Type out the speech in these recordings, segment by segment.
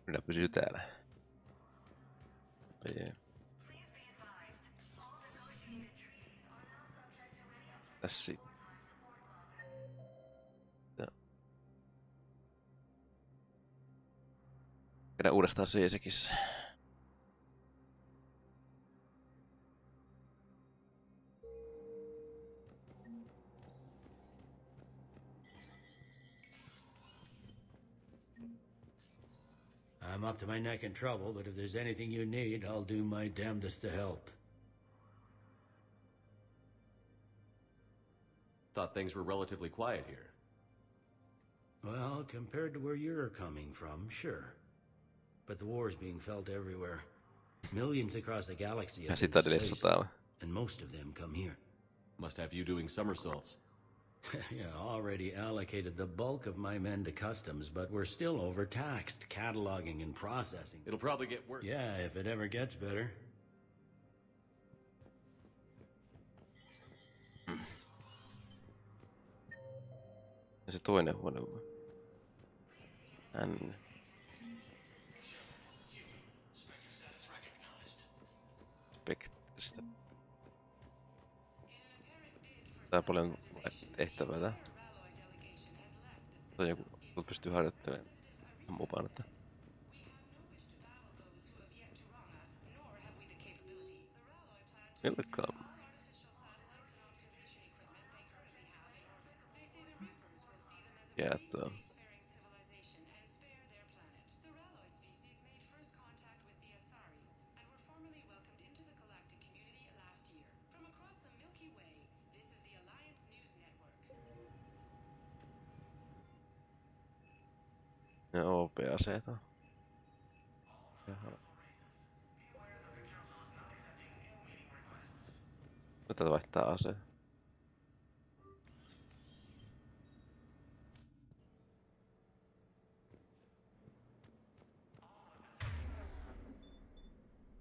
Minä pysyy täällä. Jee. Tässä. Käydään uudestaan CS:issä. I'm up to my neck in trouble, but if there's anything you need, I'll do my damnedest to help. Thought things were relatively quiet here. Well, compared to where you're coming from, sure. But the war's being felt everywhere. Millions across the galaxy have been displaced, and most of them come here. Must have you doing somersaults. Yeah, already allocated the bulk of my men to customs, but we're still overtaxed, cataloging and processing. It'll probably get worse. Yeah, if it ever gets better. Ja se toinen huone on. Tänne. Spektristä. Tää on paljon tehtävää tää. Toi joku, kun pystyy harjoittelemaan mukana. Welcome. Yeah, ne OP-aseita. Jaha. Tätä vaihtaa ase. Ja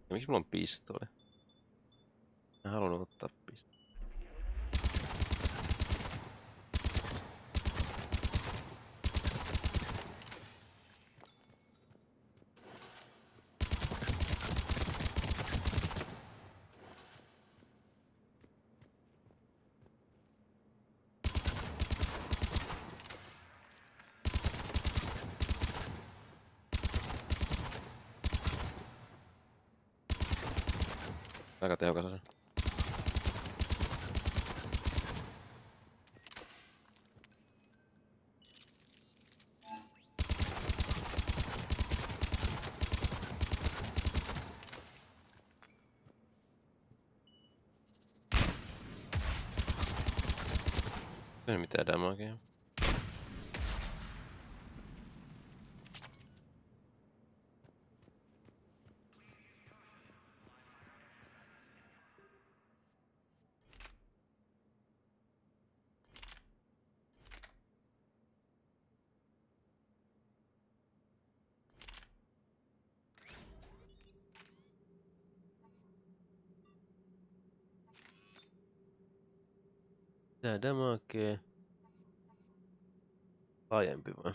miksi mulla on pistooli? Mä haluan ottaa pistooli. Aika tehokas ase. Ei mitään damagea. Tää damagee. Laajempi vai?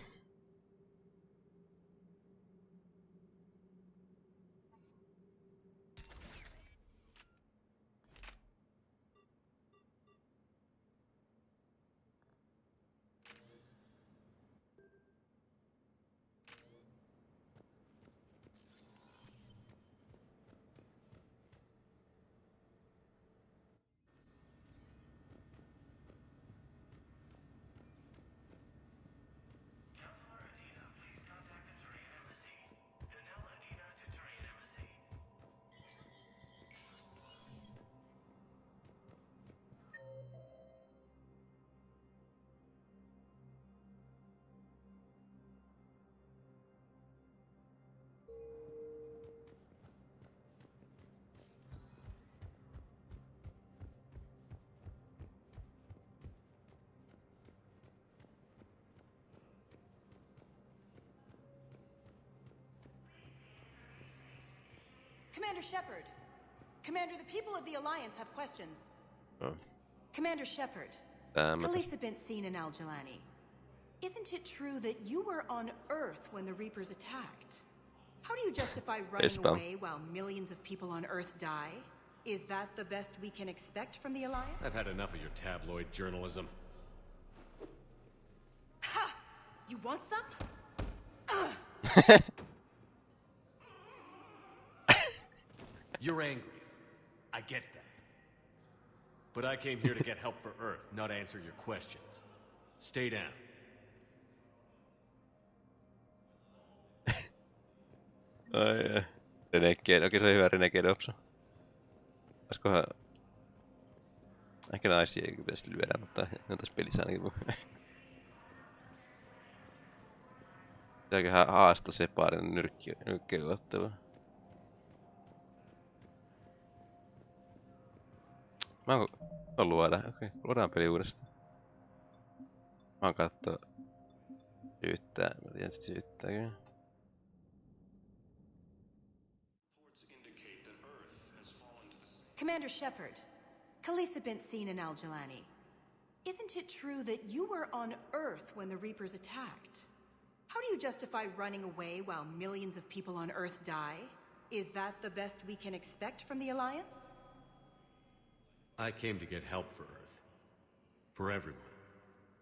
Commander Shepard. Commander, the people of the Alliance have questions. Oh. Commander Shepard. Khaleesi been seen in Al-Jalani. Isn't it true that you were on Earth when the Reapers attacked? How do you justify running away while millions of people on Earth die? Is that the best we can expect from the Alliance? I've had enough of your tabloid journalism. Ha! You want some? You're angry. I get that. But I came here to get help for Earth, not answer your questions. Stay down. Ai Renegade, okei se on hyvä Renegade opsu. Olisikohan... Ehkä naisia ei pitäisi lyödä, mutta ne on tässä pelissä ainakin. Pitääköhän haasta sepaarin nyrkkeilyottelua. Mä oon luoda, okei. Luodaan peli uudestaan. Mä oon kattoo... Syyttää, mä tiedän sit syyttää kyllä. Commander Shepard, Khaleesi been seen in Al-Jalani. Isn't it true that you were on Earth when the Reapers attacked? How do you justify running away while millions of people on Earth die? Is that the best we can expect from the Alliance? I came to get help for Earth. For everyone.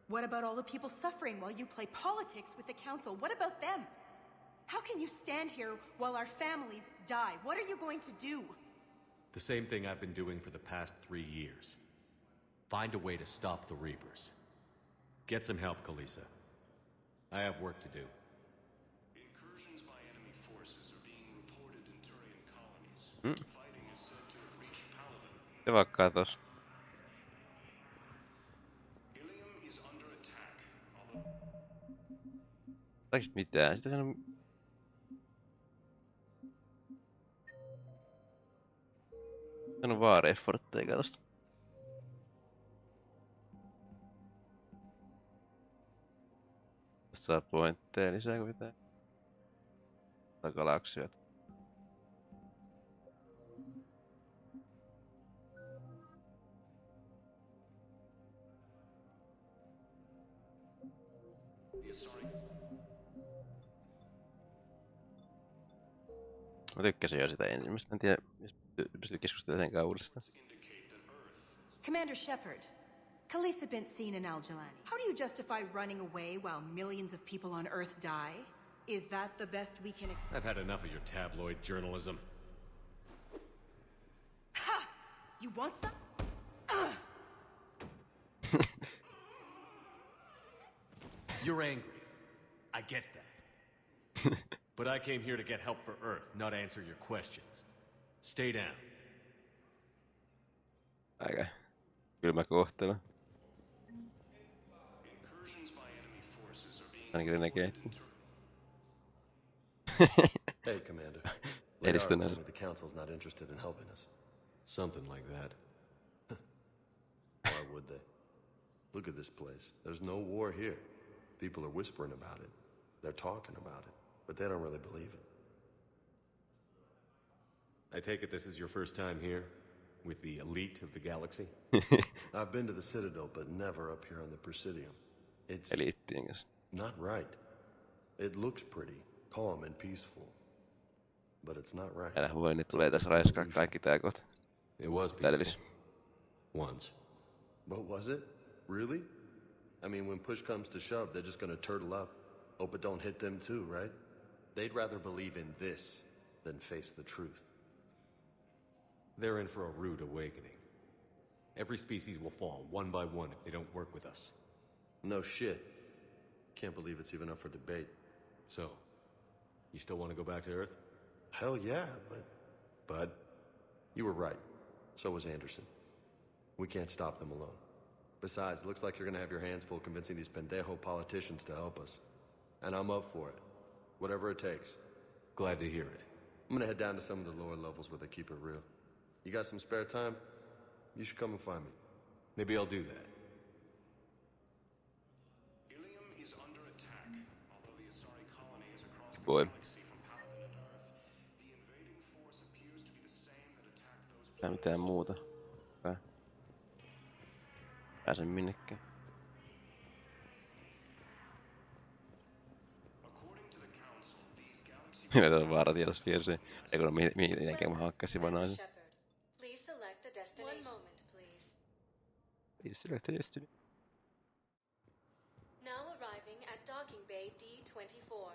What about all the people suffering while you play politics with the Council? What about them? How can you stand here while our families die? What are you going to do? The same thing I've been doing for the past 3 years. Find a way to stop the Reapers. Get some help, Khaleesi. I have work to do. Incursions by enemy forces are being reported in Turian colonies. Fighting is said to have reached Paladin. Se vaan katos. Ilium is under attack, although... Saiksit mitään? Sitä sanoo... Sano vaan effortteja tosta. Tästä saa pointteja lisää kun pitää. Tai galaksioita. Mä tykkäsin jo sitä ensimmäistä. En tiedä, jos pystyy keskustelemaan senkään uudestaan. Commander Shepard, Khaleesi been seen in Al-Jalani. How do you justify running away while millions of people on Earth die? Is that the best we can expect? I've had enough of your tabloid journalism. Ha! You want some? You're angry. I get that. But I came here to get help for Earth, not answer your questions. Stay down. Aika kylmä kohtelu. Incursions by enemy forces are being Ainakin Renegade. Hey, Commander. Liara told me the Council's not interested in helping us. Something like that. Why would they? Look at this place. There's no war here. People are whispering about it. They're talking about it, but they don't really believe it. I take it this is your first time here? With the elite of the galaxy? I've been to the Citadel, but never up here on the Presidium. It's Eliittien kanssa. not right. It looks pretty, calm and peaceful. But it's not right. Älä voi, niin tulee tässä raiskaa kaikki tää kohta. It was Selvis. peaceful. Once. But was it? Really? I mean, when push comes to shove, they're just gonna turtle up. Hope it don't hit them too, right? They'd rather believe in this than face the truth. They're in for a rude awakening. Every species will fall, one by one, if they don't work with us. No shit. Can't believe it's even up for debate. So, you still want to go back to Earth? Hell yeah, but you were right. So was Anderson. We can't stop them alone. Besides, looks like you're gonna have your hands full convincing these pendejo politicians to help us. And I'm up for it. Whatever it takes. Glad to hear it. I'm gonna head down to some of the lower levels where they keep it real. You got some spare time? You should come and find me. Maybe I'll do that. Ilium is under attack. Although the Asari colony is across the Boy. galaxy from Paladin and Earth, the invading force appears to be the same that attacked those Tää mitään muuta. Pääsen minnekään. According to the Council, these galaxy Nimetä on vaaratiedos vieressä. Ei kun mitenkään mä hakkasin vaan naisen. Please select the destination. One moment, please. Please select the destiny. Now arriving at docking bay D24.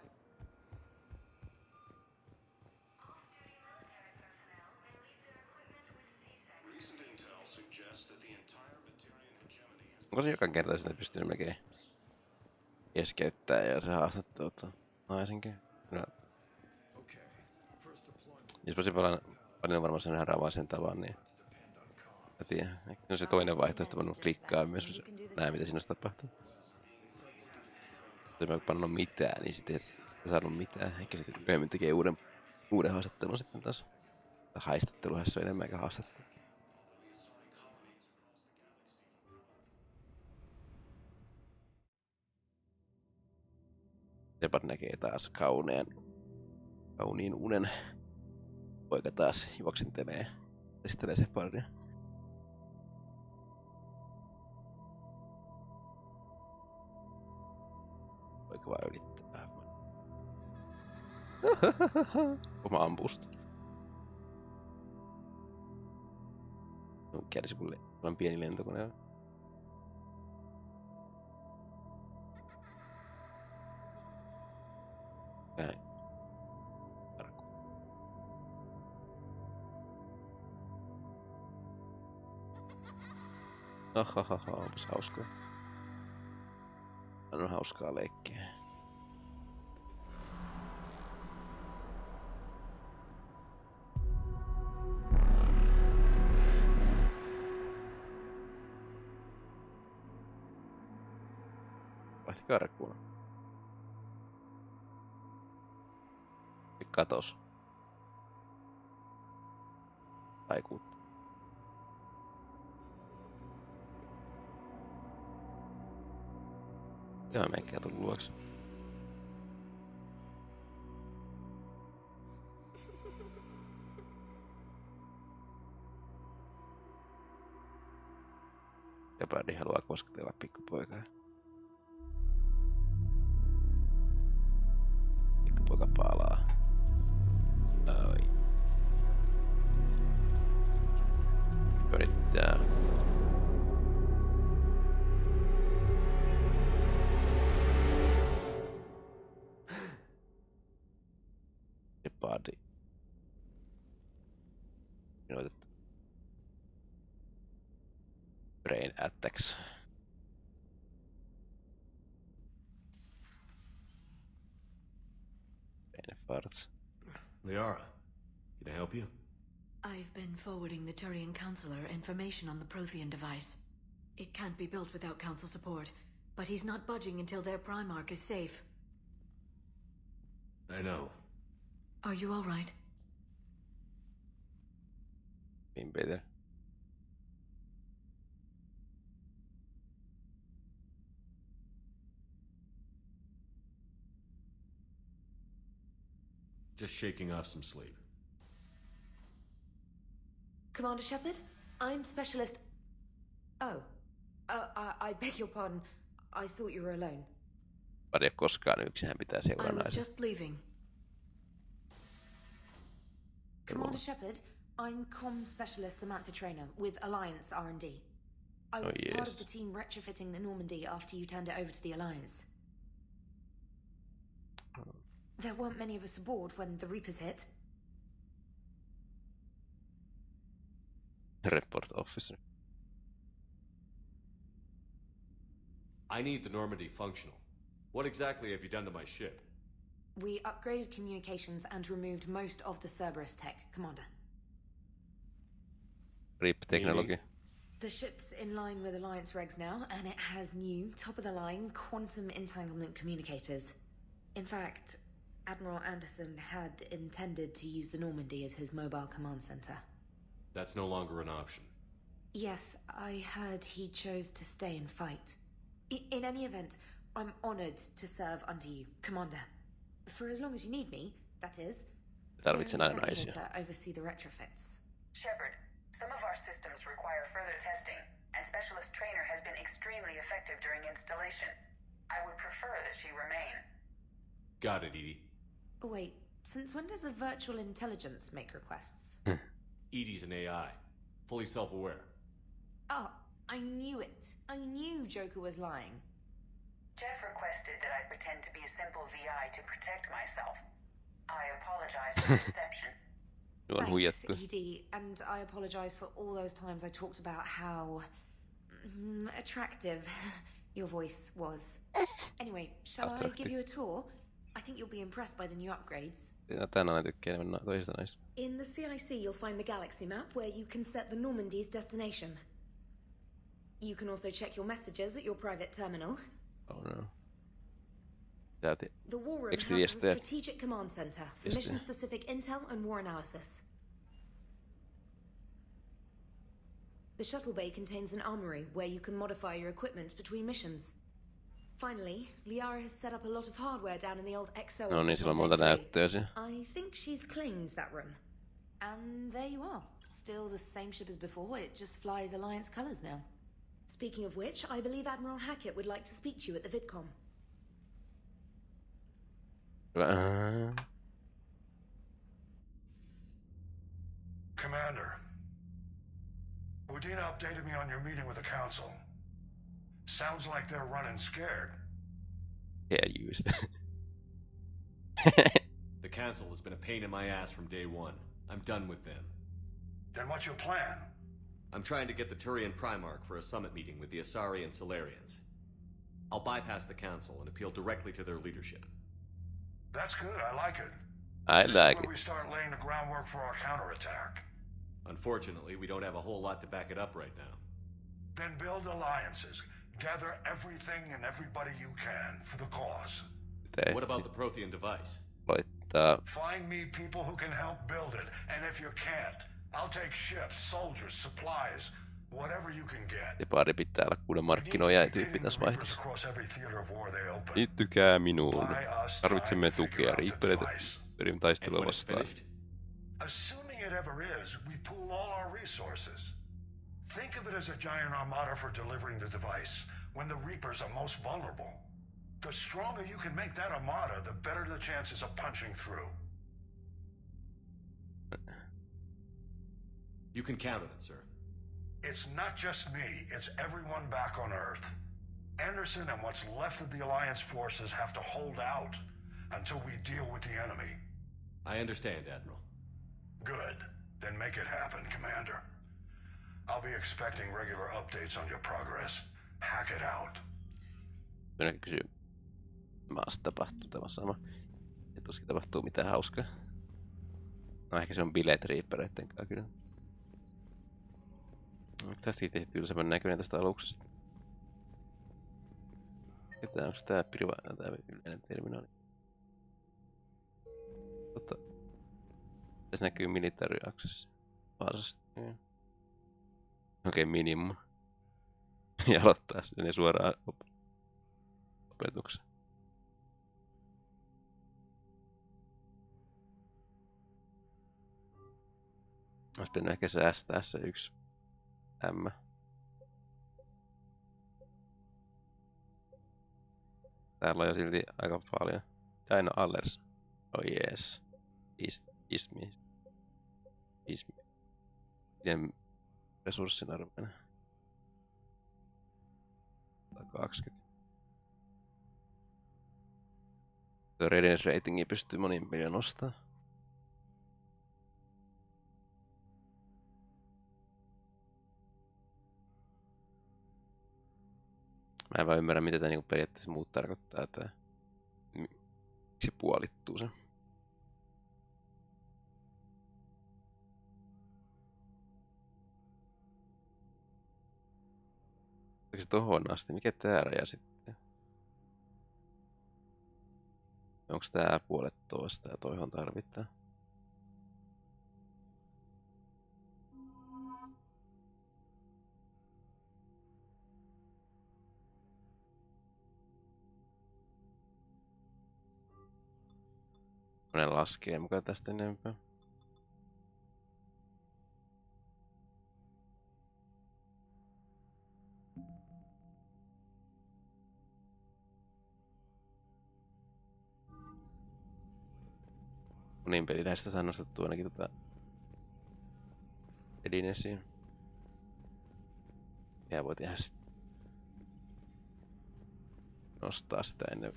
Recent intel suggests that the entire Batarian hegemony has Onko se joka kerta sitä pystynyt melkein keskeyttää ja se haastattaa naisenkin? No. Jos voisin paljon varmaan sen ravaisen tavan, niin mä tiedän. No se toinen vaihtoehto voinut klikkaa myös näe mitä siinä tapahtuu. Jos mä pannut mitään, niin sitten ei saanut mitään. Ehkä sitten myöhemmin tekee uuden haastattelun sitten taas. Tai haistatteluhan se on enemmän kuin haastattelu. Shepard näkee taas kauniin unen. Poika taas juoksentelee. Listelee Shepardia. Poika vaan ylittää. Oma ampusta. Kärsi kun on pieni lentokone. Näin. Ahahaha, onpas hauskaa. On hauskaa leikkiä. Lähti karkuun. Katos. Taikuutta. Joo, menkää tullut luokse. Shepardi haluaa kosketella pikkupoikaa. Pikkupoika palaa. Oi. Yrittää. Shepardi. Minuutettu. Brain attacks. Brain farts. Liara, can I help you? I've been forwarding the Turian Counselor information on the Prothean device. It can't be built without Council support, but he's not budging until their Primarch is safe. I know. Are you all right? Been better. Just shaking off some sleep. Commander Shepard, I'm Specialist... Oh. I beg your pardon. I thought you were alone. Pari ei koskaan yksin, hän pitää seuraa I was naisen. just leaving. Commander Shepard, I'm Comm Specialist Samantha Trainer with Alliance R&D. I was part of the team retrofitting the Normandy after you turned it over to the Alliance. There weren't many of us aboard when the Reapers hit. Report officer. I need the Normandy functional. What exactly have you done to my ship? We upgraded communications and removed most of the Cerberus tech, Commander. RIP technology. The ship's in line with Alliance regs now, and it has new, top-of-the-line quantum entanglement communicators. In fact, Admiral Anderson had intended to use the Normandy as his mobile command center. That's no longer an option. Yes, I heard he chose to stay and fight. In any event, I'm honored to serve under you, Commander. For as long as you need me, that is. Tarvitsen aina naisia. To oversee the retrofits. Shepard, some of our systems require further testing, and Specialist Trainer has been extremely effective during installation. I would prefer that she remain. Got it, Edie. Wait, Since when does a virtual intelligence make requests? Edie's an AI, fully self-aware. Oh, I knew it. I knew Joker was lying. Jeff requested that I pretend to be a simple VI to protect myself. I apologize for the deception. Thanks, Edie, and I apologize for all those times I talked about how attractive your voice was. Anyway, shall I give you a tour? I think you'll be impressed by the new upgrades. In the CIC, you'll find the galaxy map where you can set the Normandy's destination. You can also check your messages at your private terminal. Oh no. The War Room has a strategic command center for mission-specific intel and war analysis. The shuttle bay contains an armory where you can modify your equipment between missions. Finally, Liara has set up a lot of hardware down in the old XO. No niin, sillä on monta näyttöä siellä. I think she's claimed that room. And there you are. Still the same ship as before, it just flies Alliance colors now. Speaking of which, I believe Admiral Hackett would like to speak to you at the VidCom. Commander, Udina updated me on your meeting with the Council. Sounds like they're running scared. Yeah, used. The Council has been a pain in my ass from day one. I'm done with them. Then what's your plan? I'm trying to get the Turian Primarch for a summit meeting with the Asari and Solarians. I'll bypass the Council and appeal directly to their leadership. That's good, I like it. I like it. We start laying the groundwork for our counterattack. Unfortunately, we don't have a whole lot to back it up right now. Then build alliances. Gather everything and everybody you can for the cause. What about the Prothean device? Find me people who can help build it, and if you can't, I'll take ships, soldiers, supplies, whatever you can get. Depari pitää olla kuuden markkinoja ja tyyppi tässä vaiheessa. Liittykää minuun. Tarvitsemme tukea Reaperin taistelua vastaan. Assuming it ever is, we pool all our resources. Think of it as a giant armada for delivering the device when the Reapers are most vulnerable. The stronger you can make that armada, the better the chances of punching through. You can count on it, sir. It's not just me, it's everyone back on Earth. Anderson and what's left of the Alliance forces have to hold out until we deal with the enemy. I understand, Admiral. Good. Then make it happen, Commander. I'll be expecting regular updates on your progress. Hack it out. Minä kysyn, maassa tapahtuu tämä sama. Ja tuskin tapahtuu mitään hauskaa. No ehkä se on bileet Reapereitten kanssa kyllä. Onko tästäkin tehty ylsemmän näköinen tästä aluksesta? Onko tää tää yleinen terminaali? Tässä näkyy military access. Okei, minimum. Ja aloittaa sinne suoraan opetuksen. Olisi pitänyt ehkä säästää se yksi M. Täällä on jo silti aika paljon. Dino Allers. Oh yes. Ismi. Miten resurssin arvoinen? 120. Tuo readiness ratingi pystyy monin paljon nostamaan. Mä en vaan ymmärrä, mitä tää niinku periaatteessa muut tarkoittaa, tää. Miksi puolittuu se? Onko se tohon asti? Mikä tää raja sitten? Onko tää puolet toista ja toihon tarvittaa? Ne laskee mukaan tästä enempää. monin peliläistä saa nostettua ainakin pelin esiin. Ja voi tehdä nostaa sitä ennen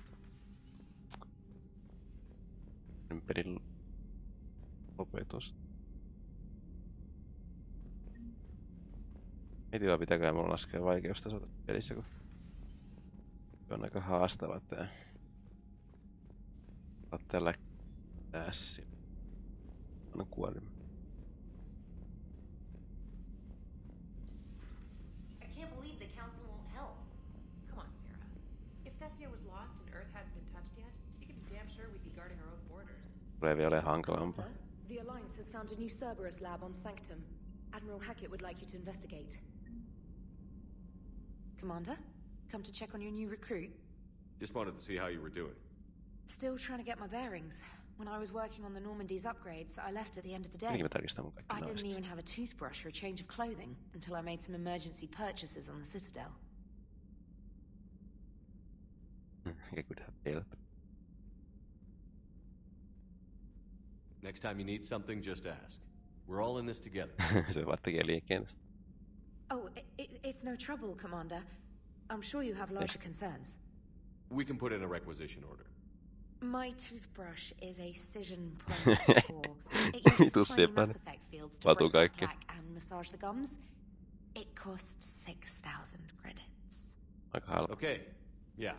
pelin lopetusta. Mietin vaan pitääkö mulla laskea vaikeustasolta pelissä, kun on aika haastava tää. Tällä tässä. Anna kuolema. I can't believe the council won't help. Come on, Sarah. If Thestia was lost and Earth hadn't been touched yet, you can be damn sure we'd be guarding our own borders. Tulee vielä hankalampaa. The Alliance has found a new Cerberus lab on Sanctum. Admiral Hackett would like you to investigate. Commander, come to check on your new recruit? Just wanted to see how you were doing. Still trying to get my bearings. When I was working on the Normandy's upgrades, I left at the end of the day. I didn't even have a toothbrush or a change of clothing until I made some emergency purchases on the Citadel. I could have help. Next time you need something, just ask. We're all in this together. Se vaan tekee liikkeen. Oh, it's no trouble, Commander. I'm sure you have larger concerns. We can put in a requisition order. My toothbrush is a Cision Pro 4. It uses tiny Mass Effect fields to break up plaque and massage the gums. It costs 6,000 credits. Okay, yeah.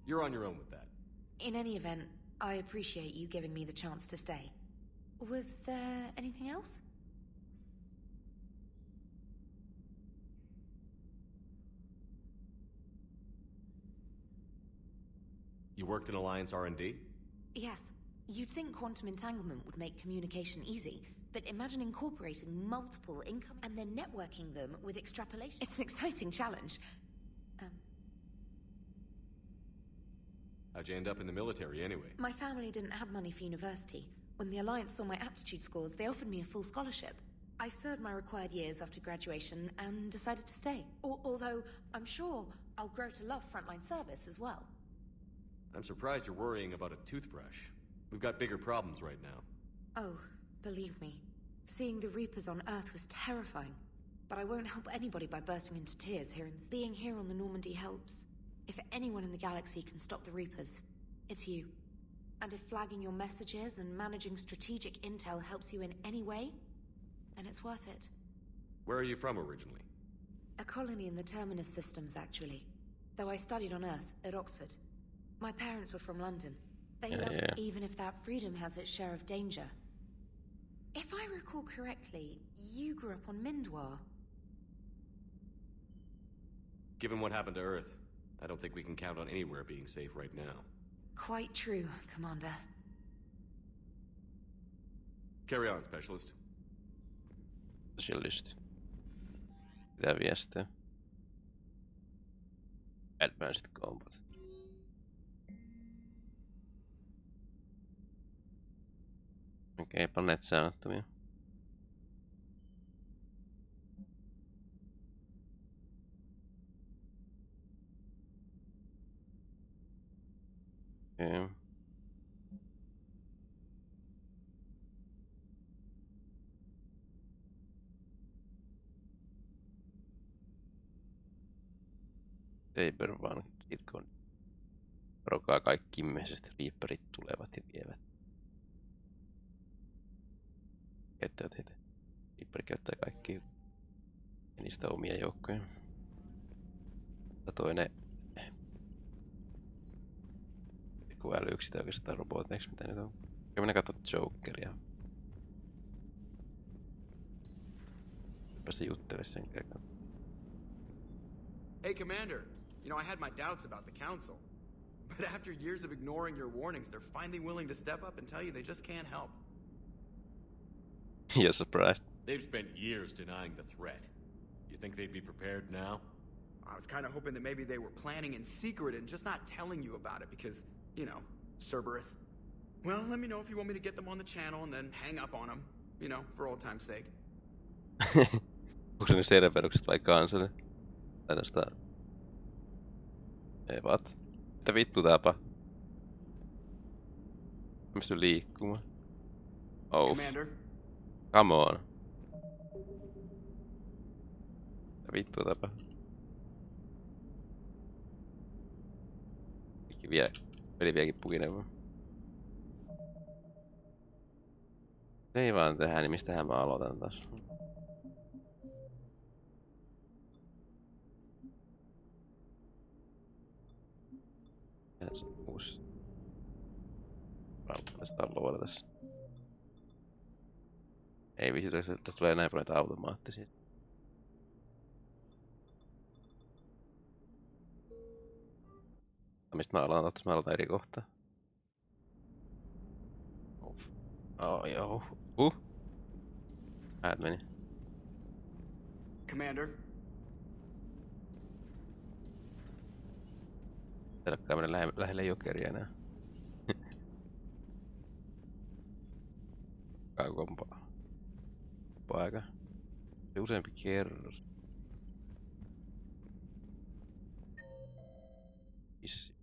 You're on your own with that. In any event, I appreciate you giving me the chance to stay. Was there anything else? You worked in Alliance R&D? Yes. You'd think quantum entanglement would make communication easy, but imagine incorporating multiple income and then networking them with extrapolation. It's an exciting challenge. How'd you end up in the military anyway? My family didn't have money for university. When the Alliance saw my aptitude scores, they offered me a full scholarship. I served my required years after graduation and decided to stay. Although, I'm sure I'll grow to love frontline service as well. I'm surprised you're worrying about a toothbrush. We've got bigger problems right now. Oh, believe me. Seeing the Reapers on Earth was terrifying. But I won't help anybody by bursting into tears here. Being here on the Normandy helps. If anyone in the galaxy can stop the Reapers, it's you. And if flagging your messages and managing strategic intel helps you in any way, then it's worth it. Where are you from originally? A colony in the Terminus systems, actually. Though I studied on Earth, at Oxford. My parents were from London. They left even if that freedom has its share of danger. If I recall correctly, you grew up on Mindwar. Given what happened to Earth, I don't think we can count on anywhere being safe right now. Quite true, Commander. Carry on, Specialist. Specialist. Mitä viestiä? Advanced Combat. Okei, planeet säännöttömiä. Okei. Saber vaan kitkon. Varokaa kaikki ilmeisesti Reaperit tulevat ja vievät. Käyttävät heitä. Reaper käyttää kaikki ja niistä omia joukkoja. Ja toinen tekoälyksi tai oikeastaan roboteiksi, mitä niitä on. Kyllä minä katson Jokeria. Päästä juttele sen kanssa. Hey, Commander. You know, I had my doubts about the Council. But after years of ignoring your warnings, they're finally willing to step up and tell you they just can't help. You're surprised. They've spent years denying the threat. You think they'd be prepared now? I was kind of hoping that maybe they were planning in secret and just not telling you about it because, you know, Cerberus. Well, let me know if you want me to get them on the channel and then hang up on them, you know, for old time's sake. Onko se ne serverukset vai kansalle? Ainoastaan. Evat. Mitä vittu tääpä? Mä pystyn liikkumaan. Oh. Commander. Come on. Mitä vittua tapahtuu? Peli vieläkin pukinevaa. Se ei vaan tehdä, niin mistähän mä aloitan taas? Uusi. Tästä on luoda tässä. Ei viisi, tästä tulee näin paljon automaattisia. Mistä mä aloitan eri kohtaa. Oh joo. Päät meni. Commander. Täälläkään mennä lähelle jokeria enää. Kaukompaa. Paikka. Se useampi kerros. Issi.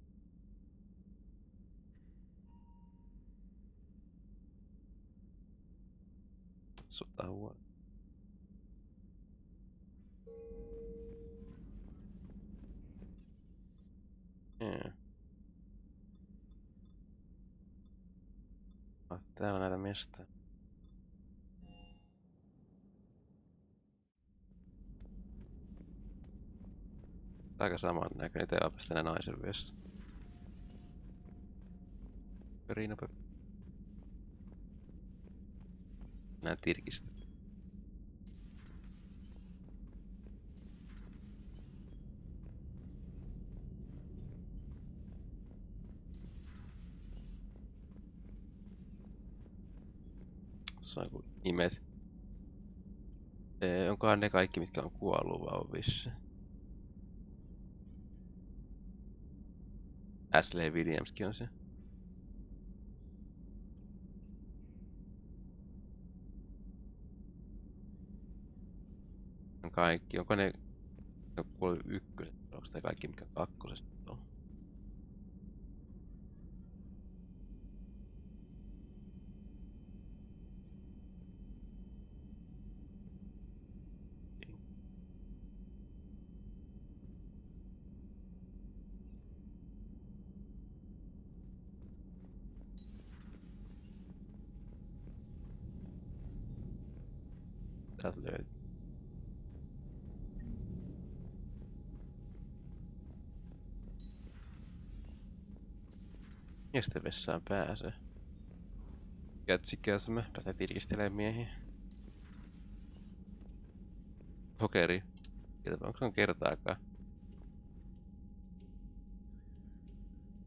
Sota huono. Täällä on näitä mestoja. Aika saman näköinen, itse apesta enää naisen vessa. Perinopä. Nää tirkistä. Tässä on joku nimet. Onkohan ne kaikki, mitkä on kuollut vai on vissi? Ashley Williamskin on se. On kaikki. Onko ne kuollut ykköset? Onko ne kaikki, mitkä kakkosesta on? Täältä löytyy. Miesten vessaan pääsee. Kätsikäsmä, pääsee tirkistelemään miehiä. Hokeri. Onko se on kertaakaan?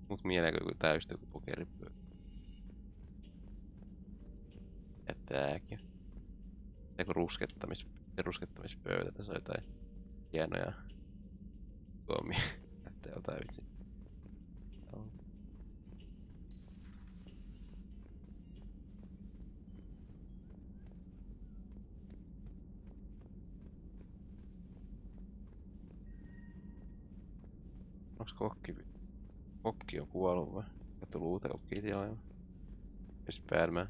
Mut mieleen joku täystä joku pokeripöydä. Ja tääkin. Joku ruskettamispöytä. Tässä on jotain hienoja tuomia. Näyttää jotain vitsi. Onks kokki on kuollut vai? On tullut uutta kokkia tilalle. Missä Batman?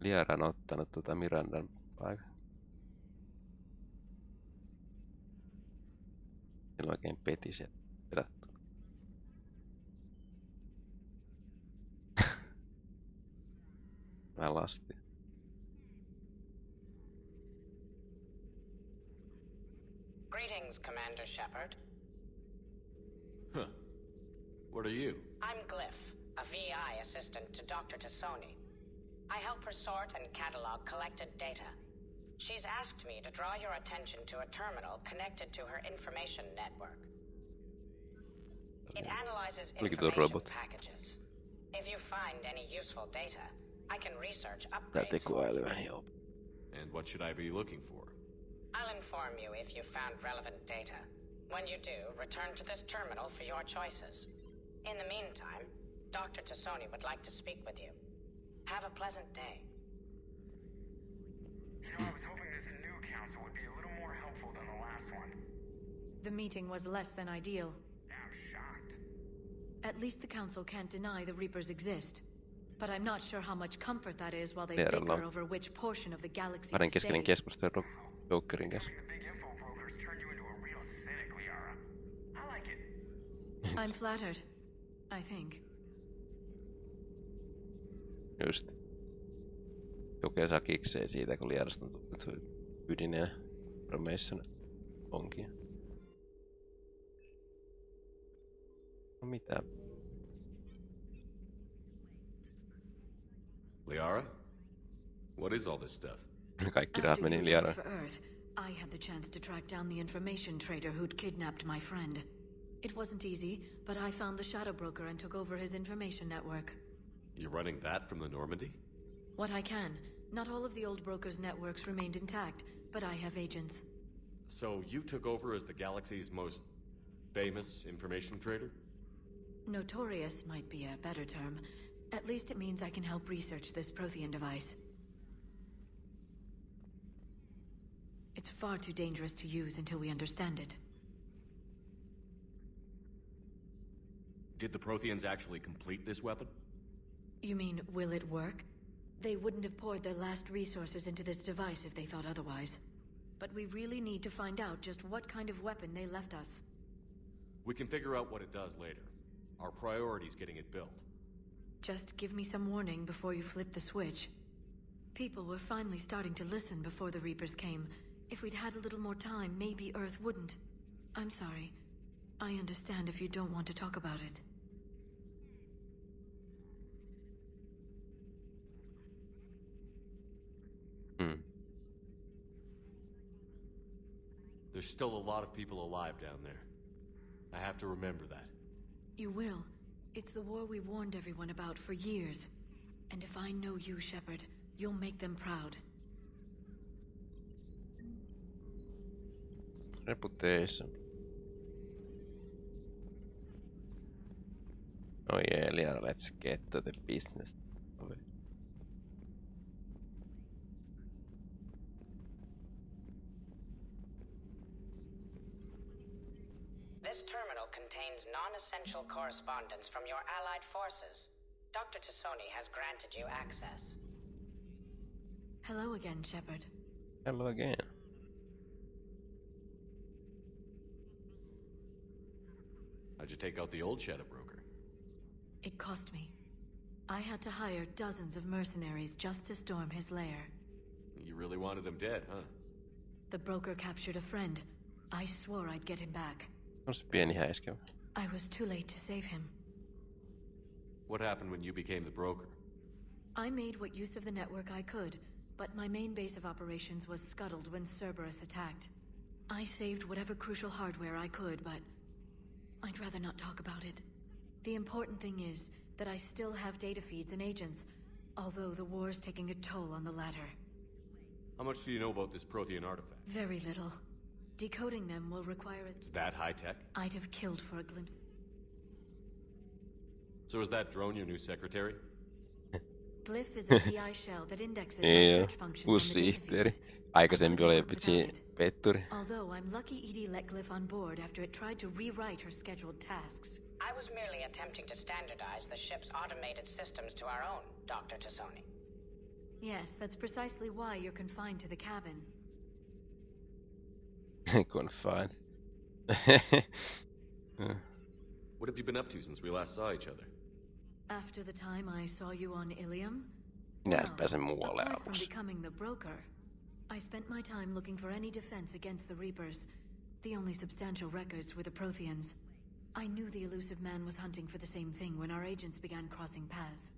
Liara on ottanut Mirandan paikan. Sillä oikein peti sieltä pelattu. Vähän lastia. Greetings, Commander Shepard. Huh. What are you? I'm Glyph, a VI assistant to Dr. Tassoni. I help her sort and catalog collected data. She's asked me to draw your attention to a terminal connected to her information network. It analyzes information packages. If you find any useful data, I can research upgrades for you. And what should I be looking for? I'll inform you if you've found relevant data. When you do, return to this terminal for your choices. In the meantime, Dr. Tassoni would like to speak with you. Have a pleasant day. You know, I was hoping this new council would be a little more helpful than the last one. The meeting was less than ideal. I'm shocked. At least the council can't deny the Reapers exist. But I'm not sure how much comfort that is while they bicker over which portion of the galaxy to Kahdenkeskinen save. keskustelu Jokerin kanssa. I'm flattered, I think. Just. Joke saa kikseen siitä, kun Liarasta on tullut ydineen Information onkin. No mitä? Liara? What is all this stuff? Kaikki rahat meni Liaraan. I had the chance to track down the information trader who'd kidnapped my friend. It wasn't easy, but I found the shadow broker and took over his information network. You're running that from the Normandy? What I can. Not all of the old broker's networks remained intact, but I have agents. So you took over as the galaxy's most famous information trader? Notorious might be a better term. At least it means I can help research this Prothean device. It's far too dangerous to use until we understand it. Did the Protheans actually complete this weapon? You mean, will it work? They wouldn't have poured their last resources into this device if they thought otherwise. But we really need to find out just what kind of weapon they left us. We can figure out what it does later. Our priority's getting it built. Just give me some warning before you flip the switch. People were finally starting to listen before the Reapers came. If we'd had a little more time, maybe Earth wouldn't. I'm sorry. I understand if you don't want to talk about it. There's still a lot of people alive down there. I have to remember that. You will. It's the war we warned everyone about for years. And if I know you, Shepard, you'll make them proud. Reputation. Oh yeah, Liara, let's get to the business. This terminal contains non-essential correspondence from your allied forces. Dr. Tassoni has granted you access. Hello again, Shepard. Hello again. How'd you take out the old shadow broker? It cost me. I had to hire dozens of mercenaries just to storm his lair. You really wanted him dead, huh? The broker captured a friend. I swore I'd get him back. On se pieni häiskä. I was too late to save him. What happened when you became the broker? I made what use of the network I could, but my main base of operations was scuttled when Cerberus attacked. I saved whatever crucial hardware I could, but I'd rather not talk about it. The important thing is that I still have data feeds and agents, although the war's taking a toll on the latter. How much do you know about this Prothean artifact? Very little. Decoding them will require It's that high-tech? I'd have killed for a glimpse. So is that drone your new secretary? Glyph is a PI shell that indexes my search functions on the data feeds. Aikaisempi oli petturi. Although I'm lucky Edie let Glyph on board after it tried to rewrite her scheduled tasks. I was merely attempting to standardize the ship's automated systems to our own, Dr. Tassoni. Yes, that's precisely why you're confined to the cabin. Confined. What have you been up to since we last saw each other? After the time I saw you on Ilium? Minä pääsen muualle Apart from aluksi. becoming the broker, I spent my time looking for any defense against the Reapers. The only substantial records were the Protheans. I knew the elusive man was hunting for the same thing when our agents began crossing paths.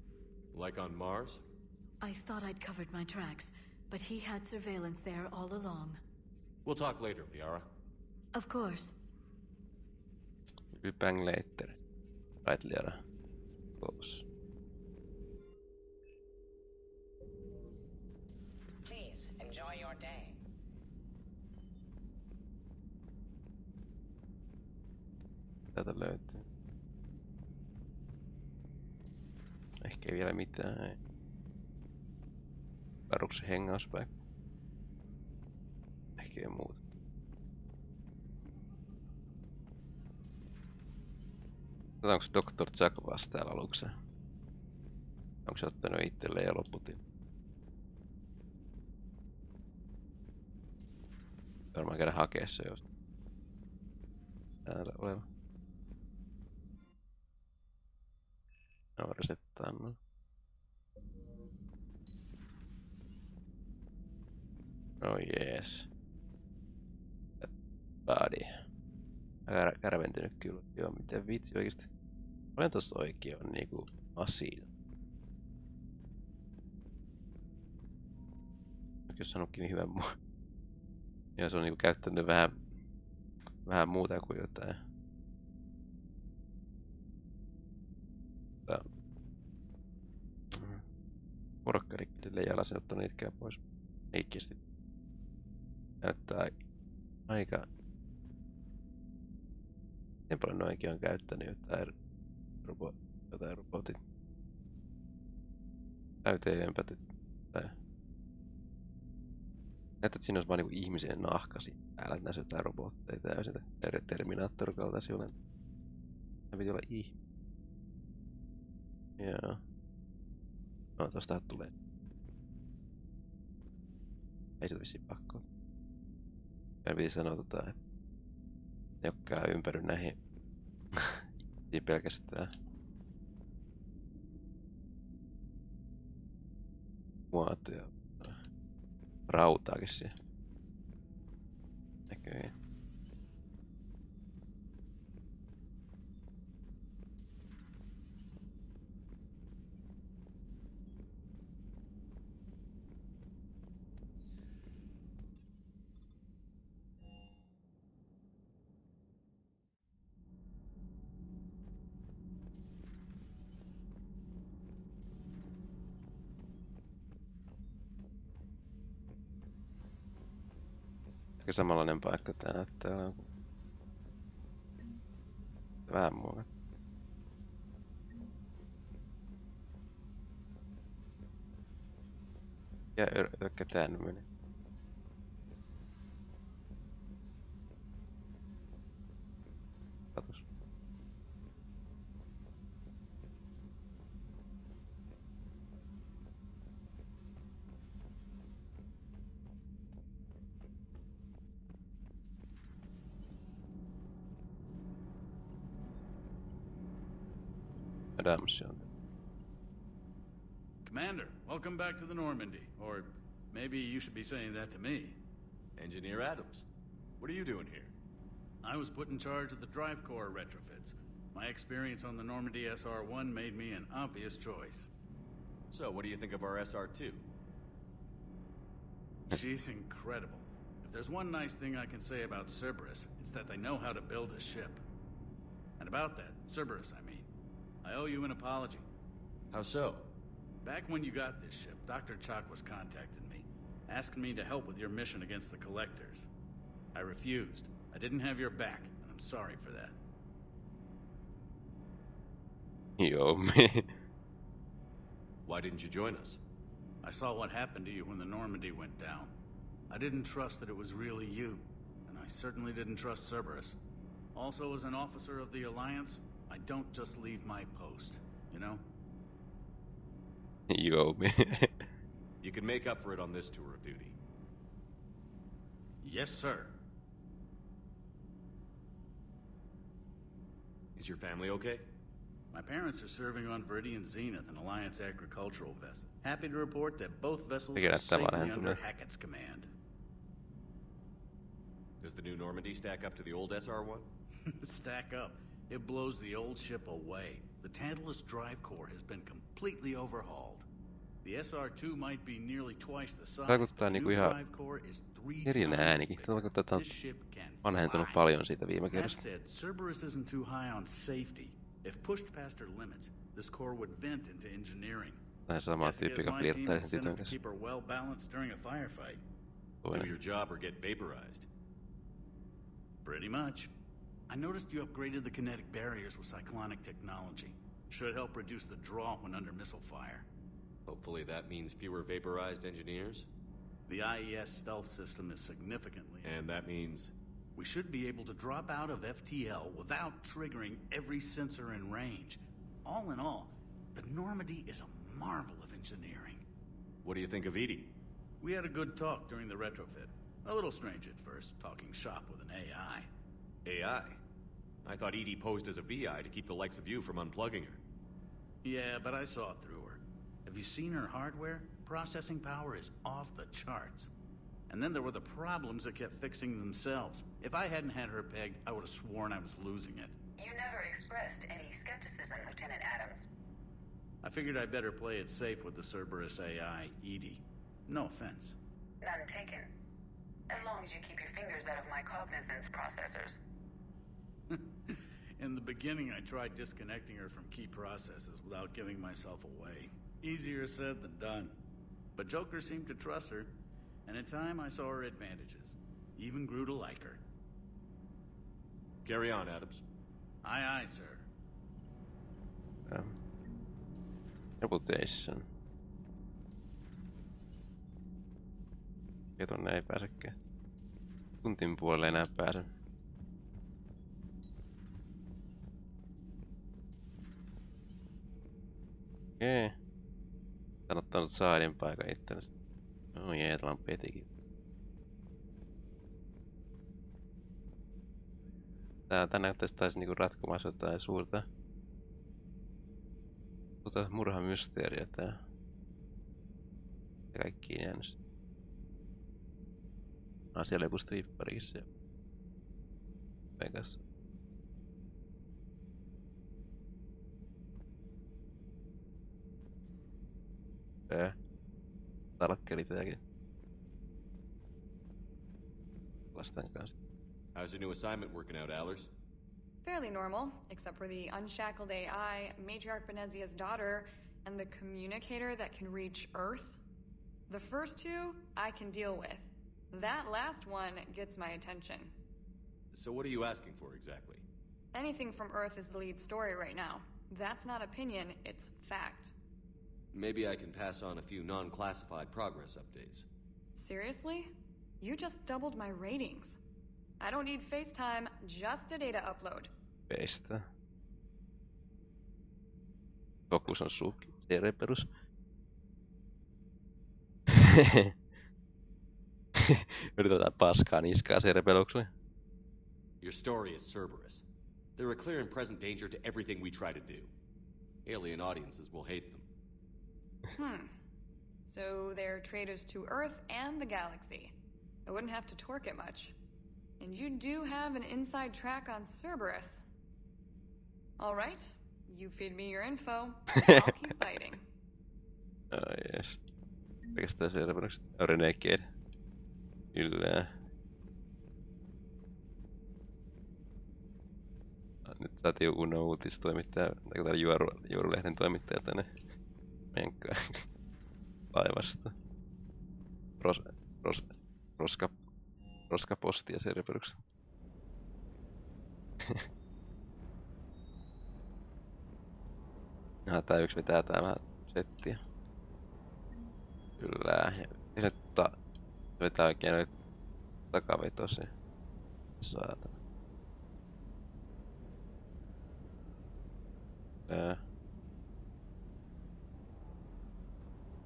Like on Mars? I thought I'd covered my tracks, but he had surveillance there all along. We'll talk later, Liara. Of course. We'll bang later. Right, Liara. Close. Please, enjoy your day. Täältä löytyy. Ehkä ei vielä mitään. Varuksen hengauspaikka. Ehkä ei muuta. Onko Dr. Jack vasta täällä aluksi? Onko se ottanut itselleen ja lopputin? Varmaan käydä hakea se jos täällä oleva. No resettaa no. Oh jees. Body. Kärventynyt kyllä. Joo, miten vitsi oikeesti. Olen tossa oikein on niinku asia. Jos sanonkin niin hyvän mua. Ja se on niinku käyttänyt vähän muuta kuin jotain. Porkkarikkille jalasen ottanut itkää pois. Oikeesti. Näyttää aika... Miten paljon noinkin on käyttänyt jotain robotit. Täyteen ympätyt. Näyttää, että siinä olisi vaan niinku ihmisen nahka siinä päällä, että näissä jotain robotteja täysin. Terminaattor-kaltaisia olen. Tämä piti olla ihminen. Joo. No tosta tulee. Ei sitä vissiin pakko. Meidän piti sanoa että ne jotka ympäry näihin pelkästään muotoja. Rautaakin siellä. Näköjään. Aika samanlainen paikka tää näyttää olevan. Vähän muuta. Ja ökkä tää nyt meni. Katos. Commander, welcome back to the Normandy. Or maybe you should be saying that to me. Engineer Adams, what are you doing here? I was put in charge of the drive core retrofits. My experience on the Normandy SR-1 made me an obvious choice. So, what do you think of our SR-2? She's incredible. If there's one nice thing I can say about Cerberus, it's that they know how to build a ship. And about that, Cerberus, I mean, I owe you an apology. How so? Back when you got this ship, Dr. Chakwas contacted me, asking me to help with your mission against the Collectors. I refused. I didn't have your back, and I'm sorry for that. Yo, man. Why didn't you join us? I saw what happened to you when the Normandy went down. I didn't trust that it was really you, and I certainly didn't trust Cerberus. Also, as an officer of the Alliance, I don't just leave my post, you know? Yo, man. You can make up for it on this tour of duty. Yes, sir. Is your family okay? My parents are serving on Viridian Zenith, an Alliance agricultural vessel. Happy to report that both vessels are safely under Hackett's command. Does the new Normandy stack up to the old SR-1? Stack up. It blows the old ship away. The Tantalus drive core has been completely overhauled. The SR-2 might be nearly twice the size, but the new drive core is 3 times bigger. This ship can fly. That said, Cerberus isn't too high on safety. If pushed past her limits, this core would vent into engineering. Vähän sama tyyppi, joka flirttaili sen tytön kanssa. Keep her well balanced during a firefight. Do your job or get vaporized. Pretty much. I noticed you upgraded the kinetic barriers with cyclonic technology. Should help reduce the draw when under missile fire. Hopefully that means fewer vaporized engineers? The IES stealth system is significantly... And that means... We should be able to drop out of FTL without triggering every sensor in range. All in all, the Normandy is a marvel of engineering. What do you think of Edie? We had a good talk during the retrofit. A little strange at first, talking shop with an AI. AI? I thought Edie posed as a VI to keep the likes of you from unplugging her. Yeah, but I saw through her. Have you seen her hardware? Processing power is off the charts. And then there were the problems that kept fixing themselves. If I hadn't had her pegged, I would have sworn I was losing it. You never expressed any skepticism, Lieutenant Adams. I figured I'd better play it safe with the Cerberus AI, Edie. No offense. None taken. As long as you keep your fingers out of my cognizance processors. In the beginning, I tried disconnecting her from key processes without giving myself away. Easier said than done. But Joker seemed to trust her, and in time I saw her advantages. Even grew to like her. Carry on, Adams. Aye, aye, sir. Reputation. Ja tonne ei pääsekään. Tuntin puolelle enää pääse. Okei. Tän ottanut saadin paikan itsellensä. Oh jee, täällä on petikin. Tää näyttäisi taisi niinku ratkomassa jotain suurta murhamysteeriä tää. Ja kaikkiin jäänyt. Siellä joku stripparikin siellä. Vegas. Talkkeli tääkin. Lasten kanssa. How's your new assignment working out, Allers? Fairly normal, except for the unshackled AI, Matriarch Benezia's daughter, and the communicator that can reach Earth. The first two, I can deal with. That last one gets my attention. So what are you asking for exactly? Anything from Earth is the lead story right now. That's not opinion, it's fact. Maybe I can pass on a few non-classified progress updates. Seriously? You just doubled my ratings. I don't need FaceTime, just a data upload. Peistä. Fokus on suukki. Cereperus. Yritetään paskaa niskaa Cereperukselle. Your story is Cerberus. They're a clear and present danger to everything we try to do. Alien audiences will hate them. So they're traitors to Earth and the galaxy. I wouldn't have to torque it much. And you do have an inside track on Cerberus. All right, you feed me your info. I'll keep biting. Oh yes. Pelkästään Cerberus. Renegade. Kyllä. Nyt saatiin Uno uutistoimittaja, tai Juorulehden toimittaja tänne menkään laivasta. Roskapostia Cerberuksesta. Tää yksi vetää tää vähän settiä. Kyllä. Ja se vetää oikein noita takavetosia. Saatana.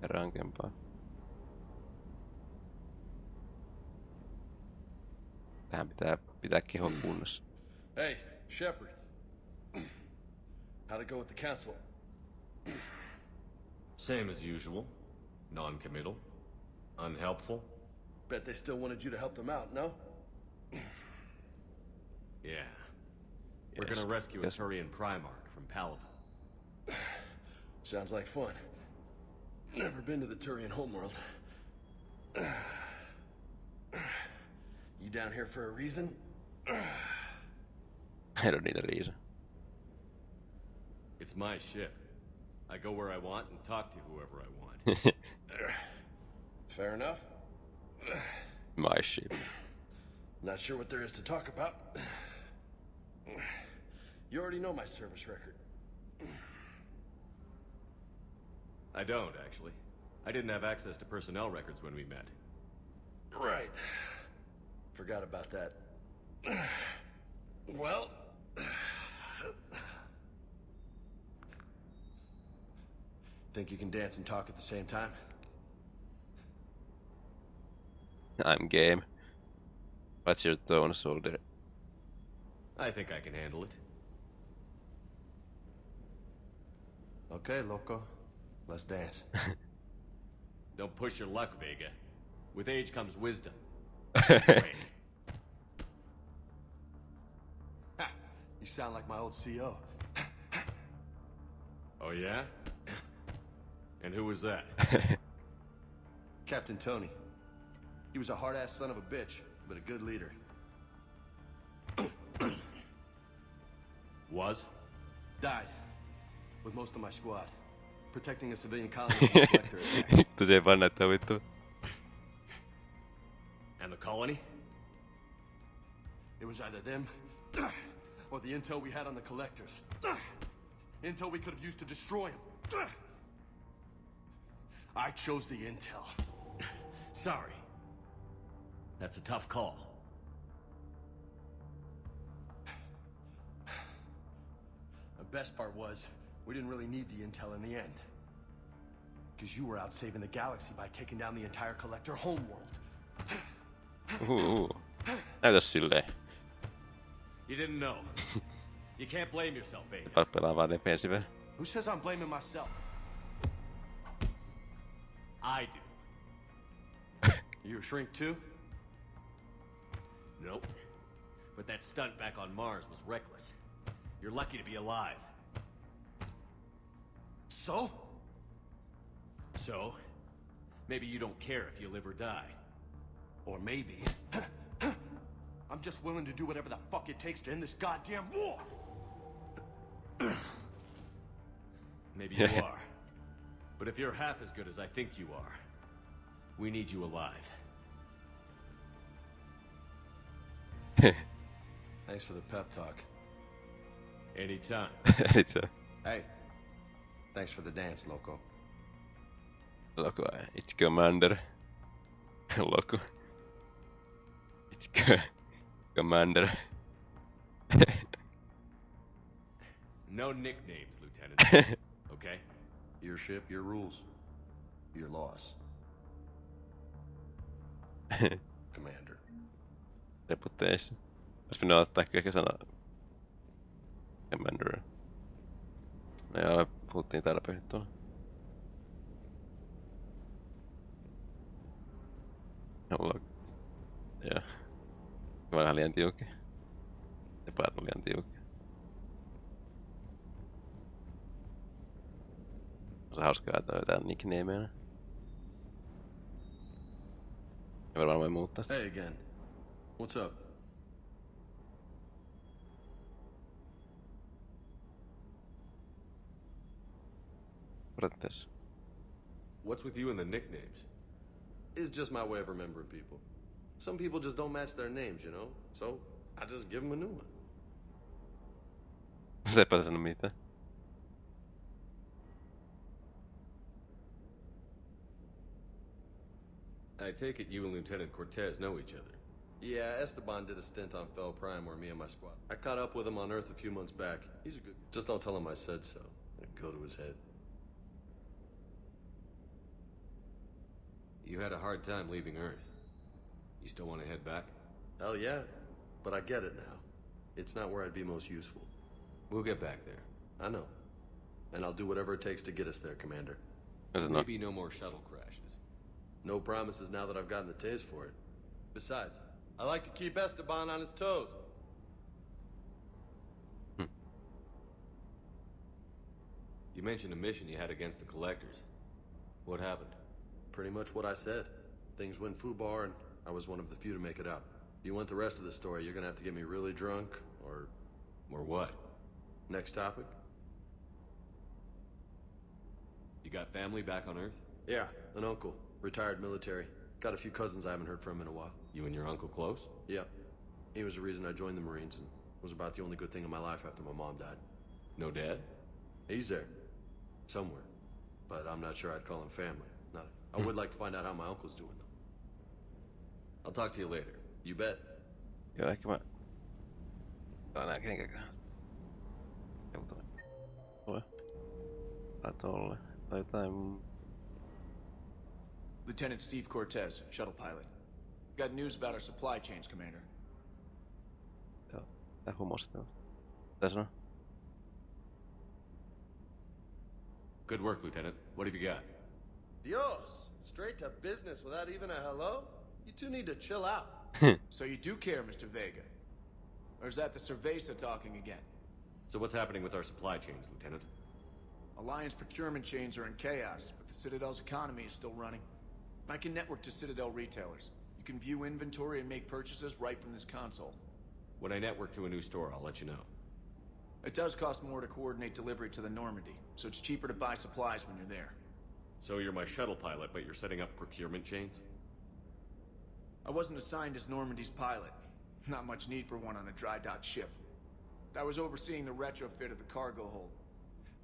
Ja rankempaa. Tähän pitää kehon kunnossa. Hey, Shepard. How'd it go with the council? Same as usual. Non-committal. Unhelpful. Bet they still wanted you to help them out, no? Yeah. We're gonna rescue a Turian Primarch from Palaven. Sounds like fun. Never been to the Turian homeworld. You down here for a reason? I don't need a reason. It's my ship. I go where I want and talk to whoever I want. Fair enough. My ship. Not sure what there is to talk about. You already know my service record. I don't, actually. I didn't have access to personnel records when we met. Right. Forgot about that. Well... Think you can dance and talk at the same time? I'm game. What's your tone, soldier? I think I can handle it. Okay, loco. Let's dance. Don't push your luck, Vega. With age comes wisdom. You sound like my old CO. Oh yeah? And who was that? Captain Tony. He was a hard-ass son of a bitch, but a good leader. Was? Died. With most of my squad. Protecting a civilian colony from a collector attack. Vittu se ei vaan näyttää vittu. And the colony? It was either them, or the intel we had on the collectors. Intel we could have used to destroy them. I chose the intel. Sorry. That's a tough call. The best part was, we didn't really need the intel in the end. Because you were out saving the galaxy by taking down the entire collector homeworld. Näytäs silleen. You didn't know. You can't blame yourself, Vega. Pelaa vaan defensive. Who says I'm blaming myself? I do. You a shrink too? Nope. But that stunt back on Mars was reckless. You're lucky to be alive. So? So? Maybe you don't care if you live or die. Or maybe... I'm just willing to do whatever the fuck it takes to end this goddamn war! Maybe you are. But if you're half as good as I think you are, we need you alive. Thanks for the pep talk. Anytime. Anytime. Hey, thanks for the dance, Loco. Loco, it's Commander. Loco. It's Commander. No nicknames, Lieutenant. Okay? Your ship, your rules. Your loss. Commander. Reputation. Olisi pitänyt ottaa ehkä sana Commander. No joo, puhuttiin tarpeeksi tuolla. Joo. Vähän liian tiukki. Jopa liian tiukki. On se hauskaa, että on jotain nicknameja. Ja varmaan voi muuttaa sitä. Hey again. What's up? What's with you and the nicknames? It's just my way of remembering people. Some people just don't match their names, you know? So, I just give them a new one. Sepä sano mitään. I take it you and Lieutenant Cortez know each other. Yeah, Esteban did a stint on Fel Prime where me and my squad. I caught up with him on Earth a few months back. He's a good... Just don't tell him I said so. It'd go to his head. You had a hard time leaving Earth. You still want to head back? Hell yeah. But I get it now. It's not where I'd be most useful. We'll get back there. I know. And I'll do whatever it takes to get us there, Commander. Maybe no more shuttle crashes. No promises now that I've gotten the taste for it. Besides, I like to keep Esteban on his toes. You mentioned a mission you had against the Collectors. What happened? Pretty much what I said. Things went foobar, and I was one of the few to make it out. If you want the rest of the story, you're gonna have to get me really drunk, or... Or what? Next topic? You got family back on Earth? Yeah, an uncle. Retired military. Got a few cousins I haven't heard from in a while. You and your uncle close? Yeah. He was the reason I joined the Marines, and was about the only good thing in my life after my mom died. No dad? He's there. Somewhere. But I'm not sure I'd call him family. Not. I would like to find out how my uncle's doing, though. I'll talk to you later. You bet. Joo, ehkä mä... Tää nää kenenkään. Joku toi. Tai tolle. Tai jotain... Lieutenant Steve Cortez, shuttle pilot. Got news about our supply chains, Commander. Joo, tää humosta. Mitä sanoo? Good work, Lieutenant. What have you got? Dios! Straight to business without even a hello? You two need to chill out. So you do care, Mr. Vega? Or is that the Cerveza talking again? So what's happening with our supply chains, Lieutenant? Alliance procurement chains are in chaos, but the Citadel's economy is still running. I can network to Citadel retailers. You can view inventory and make purchases right from this console. When I network to a new store, I'll let you know. It does cost more to coordinate delivery to the Normandy, so it's cheaper to buy supplies when you're there. So you're my shuttle pilot, but you're setting up procurement chains? I wasn't assigned as Normandy's pilot. Not much need for one on a dry dock ship. I was overseeing the retrofit of the cargo hold.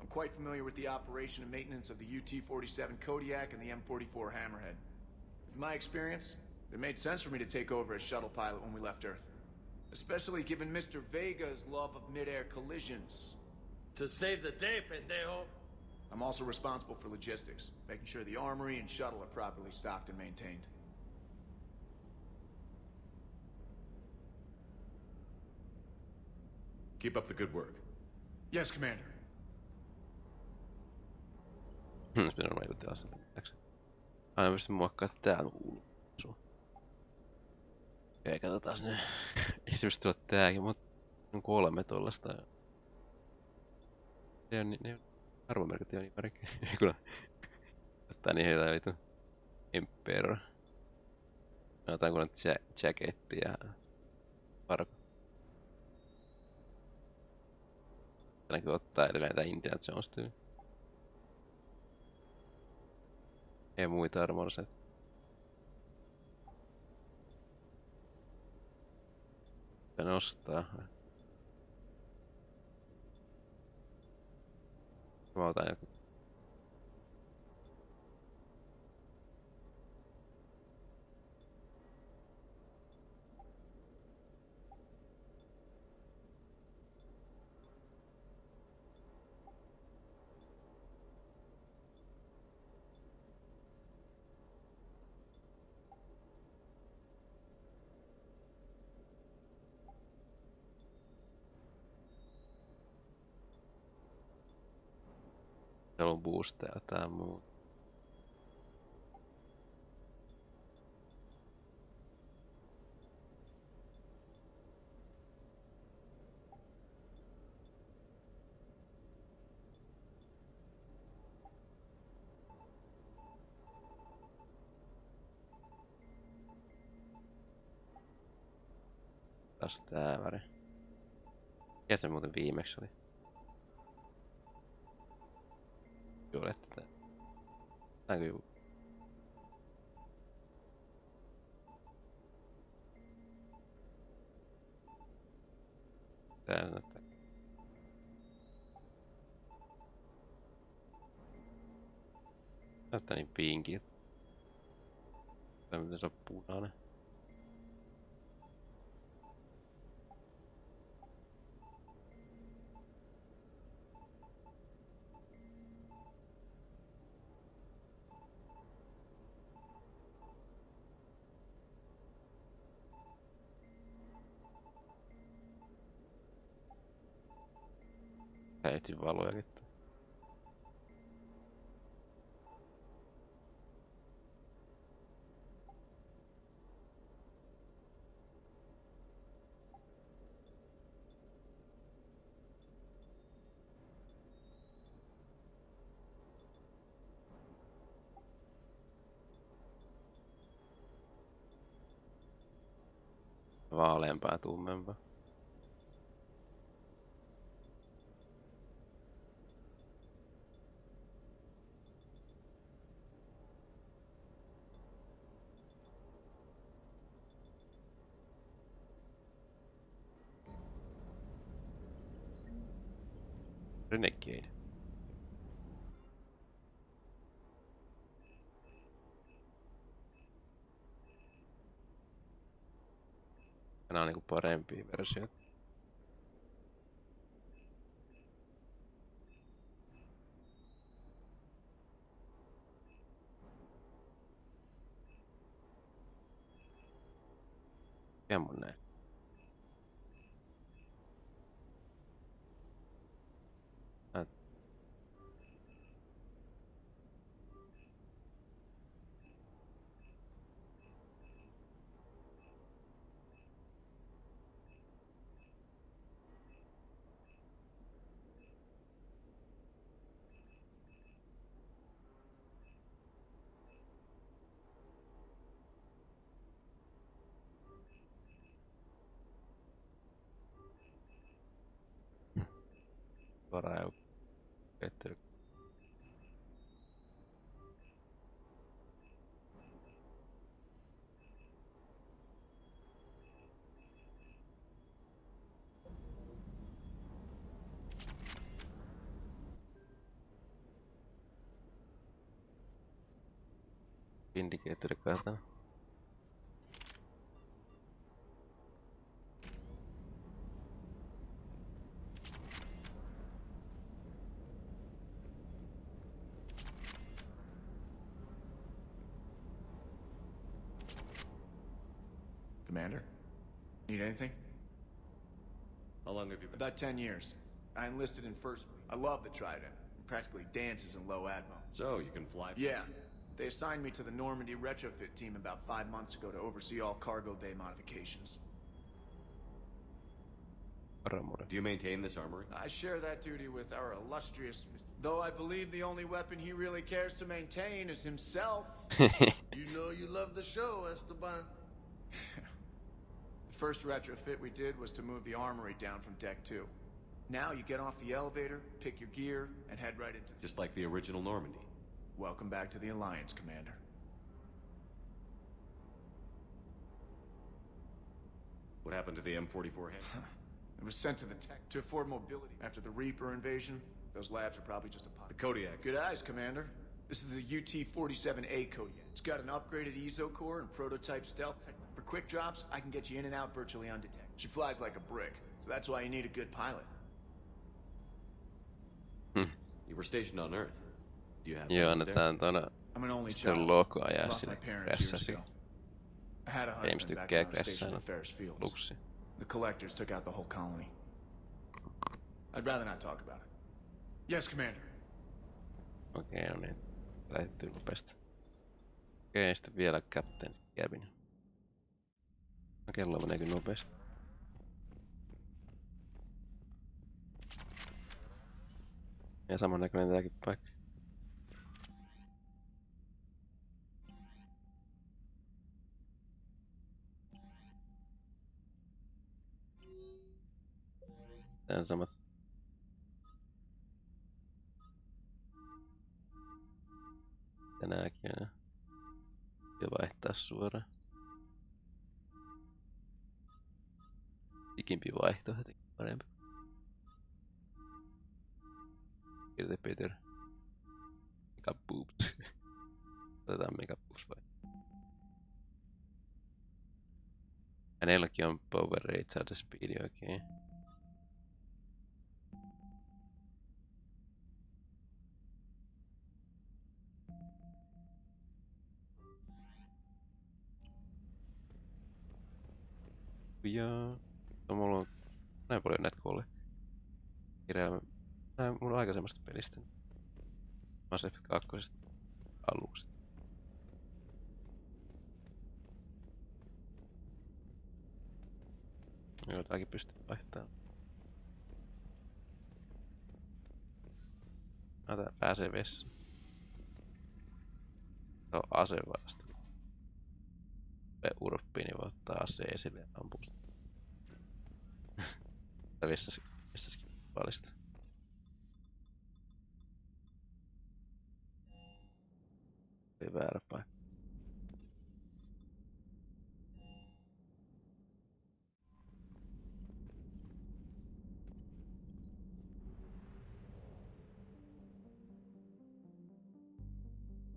I'm quite familiar with the operation and maintenance of the UT-47 Kodiak and the M44 Hammerhead. With my experience, it made sense for me to take over as shuttle pilot when we left Earth. Especially given Mr. Vega's love of mid-air collisions. To save the day, pendejo! I'm also responsible for logistics, making sure the armory and shuttle are properly stocked and maintained. Keep up the good work. Yes, Commander. Minä vaikutti asentaksi. Aina pystyn muokkaa tää ulkoa. Okei, katsotaan sinne. Ei se pysty olla tääkin, mutta on 3 tollasta. Ne on arvomerkit on niin märkiä. Kyllä. Ottaa niin heitä vitu. Emperor. No otan kun jacketti ja varko. Tänäkin ottaa edelleen tää Indiana Jones tyyli. Ei muita armorset. Ja nostaa. Mä otan joku. Täällä on boosteja ja tää muu. Taas tää väri. Mikä se muuten viimeksi oli? Violetti tää. Täänkö joku? Tää näyttää. Näyttää niin pinkiä. Tää miten se on punainen. Etsin valojakin. Vaaleampaa ja tummempaa. Renegade. Nämä on niinku parempia versioita. Mikä mun näin? Varaa Peter. Indicator katsotaan. Commander? Need anything? How long have you been? About 10 years. I enlisted in First Fleet. I love the Trident. It practically dances in low atmo. So, you can fly? Yeah. They assigned me to the Normandy retrofit team about 5 months ago to oversee all cargo bay modifications. Do you maintain this armory? I share that duty with our illustrious Mr. Though I believe the only weapon he really cares to maintain is himself. You know you love the show, Esteban. The first retrofit we did was to move the armory down from Deck 2. Now you get off the elevator, pick your gear, and head right into... Just like the original Normandy. Welcome back to the Alliance, Commander. What happened to the M44 head? It was sent to the tech to afford mobility. After the Reaper invasion, those labs are probably just a pot. The Kodiak. Good eyes, Commander. This is the UT-47A Kodiak. It's got an upgraded EZO core and prototype stealth tech. For quick drops, I can get you in and out virtually undetected. She flies like a brick, so that's why you need a good pilot. You were stationed on Earth. Do you have Joo, annetaan tuona sitten logo ajaa sinne kressasi. James tykkää kressailla luksi. The collectors took out the whole colony. I'd rather not talk about it. Yes, Commander. Okei, no niin. Lähettyy nopeasti. Okei, sitten vielä Captain Cabin. No, kello menee kyllä nopeasti. Ja samannäköinen tääkin paikka. Tää on samat. Tänäänkin on. Ja vaihtaa suoraan. Pikimpi vaihto heti parempi. Kirjoita Peter. Mega boobs. Otetaan mega boobs vai? Hänelläkin on power rate saada speedi oikein. Joo. No, mulla on näin paljon näitä kuolle. Kirjailma. Mulla on aikaisemmasta pelistä. Mass Effect 2 aluksi. Joo, tääkin pystyy vaihtamaan. Tää pääsee vessaan. Tää on asevasta. Urppi, niin voi ottaa aseen esille ja ampua sitä. Tää vessaskin valista. Oli väärä paikka.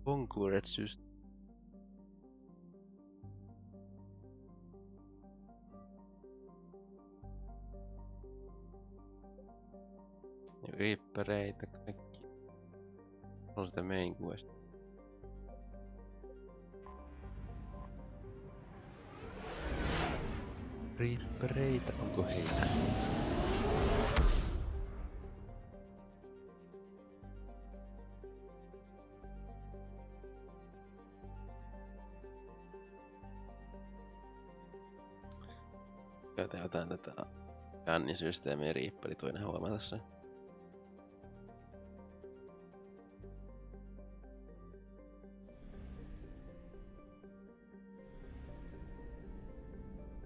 Concurrent system. Riippäreitä kaikki. On sitä main quest. Reapereitä, onko heitä? Käytetään tätä kannisysteemiä riippeli toinen huomaa tässä.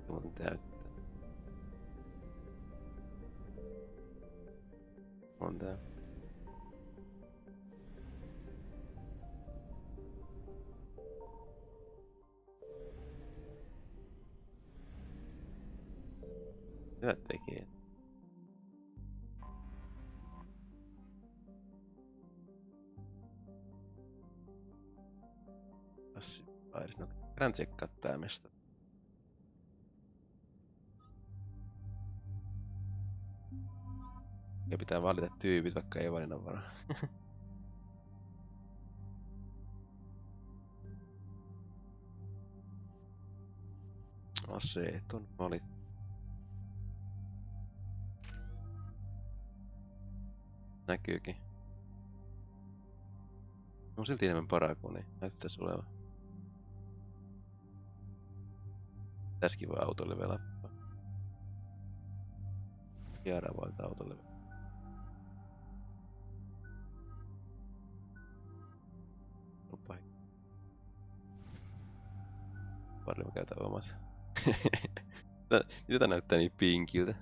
Muuten täyttää. On tää. Hyvät tekijät. Passiivairis. No, kerran tsekkaa tää mesta. Ja pitää valita tyypit, vaikka ei valinnanvaraa. Aseet on valittu. Näkyykin. On silti enemmän parakoni. Näyttäis oleva. Täskin voi autolle velappaa. Kiara voit autolle velappaa. Paljon mä käytän omat. Mitä tää näyttää niin pinkiltä?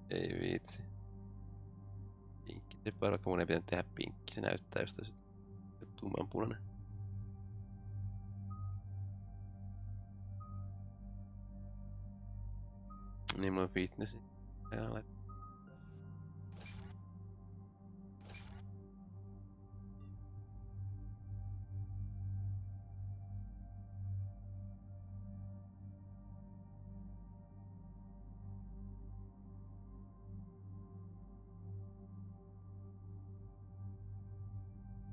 Ei viitsi. Pinkki. Se vaikka mun ei pitänyt tehdä pinkki. Se näyttää just sit tummanpunainen. Niin mulla on fitnessi.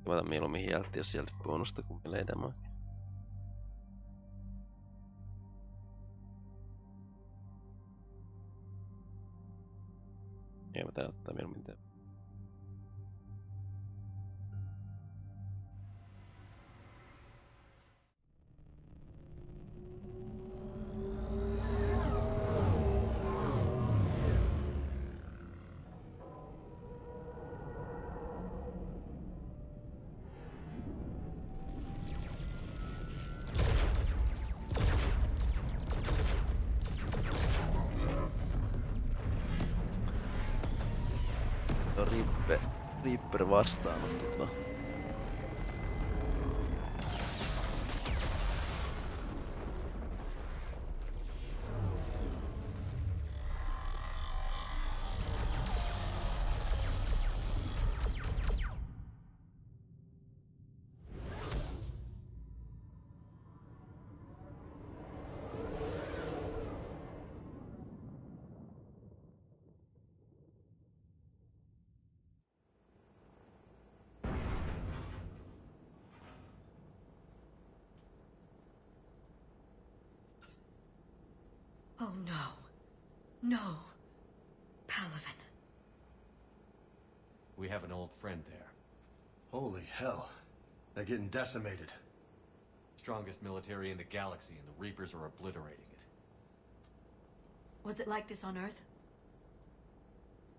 Mä otan mieluummin hieltä, jos sieltä bonusta, kun me leidämään. Ei mä täällä ottaa mieluummin tää. Reaper vastaanotto. Oh no. No. Palavin. We have an old friend there. Holy hell. They're getting decimated. Strongest military in the galaxy, and the Reapers are obliterating it. Was it like this on Earth?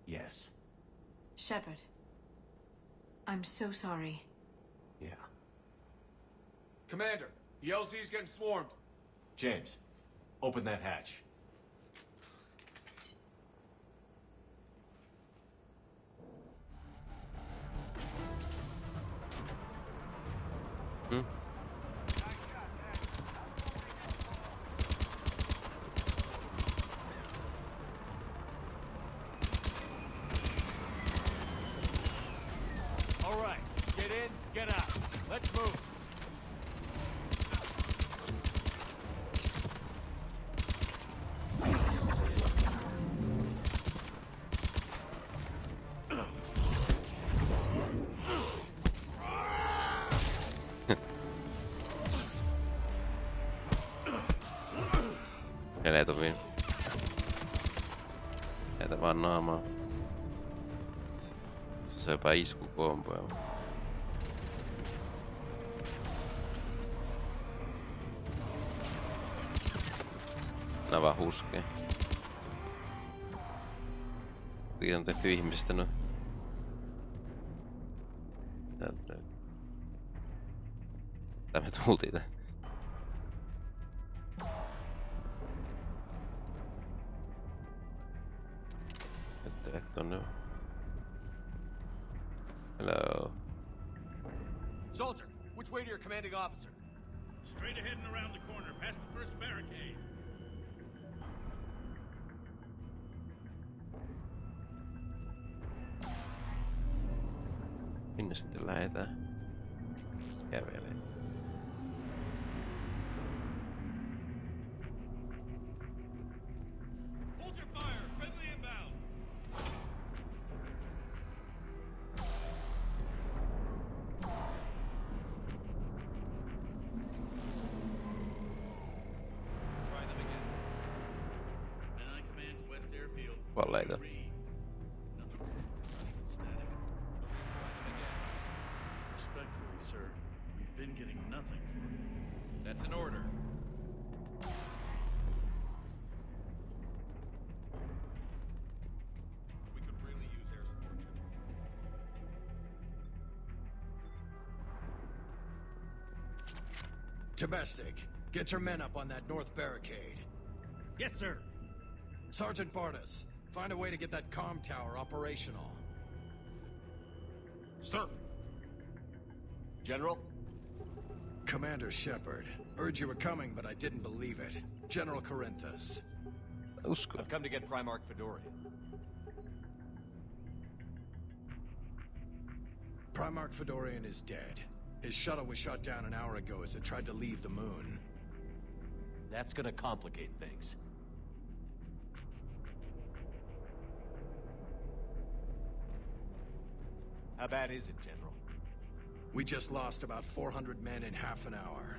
Yes. Shepard. I'm so sorry. Yeah. Commander, the LZ's getting swarmed. James, open that hatch. All right, get in, get out. Let's move. Elee tovi. Jätä vaan naamaa. Se on jopa iskukomboja. Nää vaan huskee. Kuitenkin on tehty ihmisistä no. Tää me tultiin tää. Nyt tonne. Hello. Soldier, which way to your commanding officer? Straight ahead and around the corner, past the first barricade. Minne sitten lähetään? Kävelee. Hold your fire, friendly inbound. Try them again. And I command West Airfield. Valleita. Respectfully, sir, we've been getting nothing for it. That's an order. We could really use air support, General. Domestic, get your men up on that north barricade. Yes, sir. Sergeant Bartis, find a way to get that comm tower operational. Sir. General? Commander Shepard, heard you were coming, but I didn't believe it. General Corinthus. I've come to get Primarch Fedorian. Primarch Fedorian is dead. His shuttle was shot down an hour ago as it tried to leave the moon. That's gonna complicate things. How bad is it, General? We just lost about 400 men in half an hour.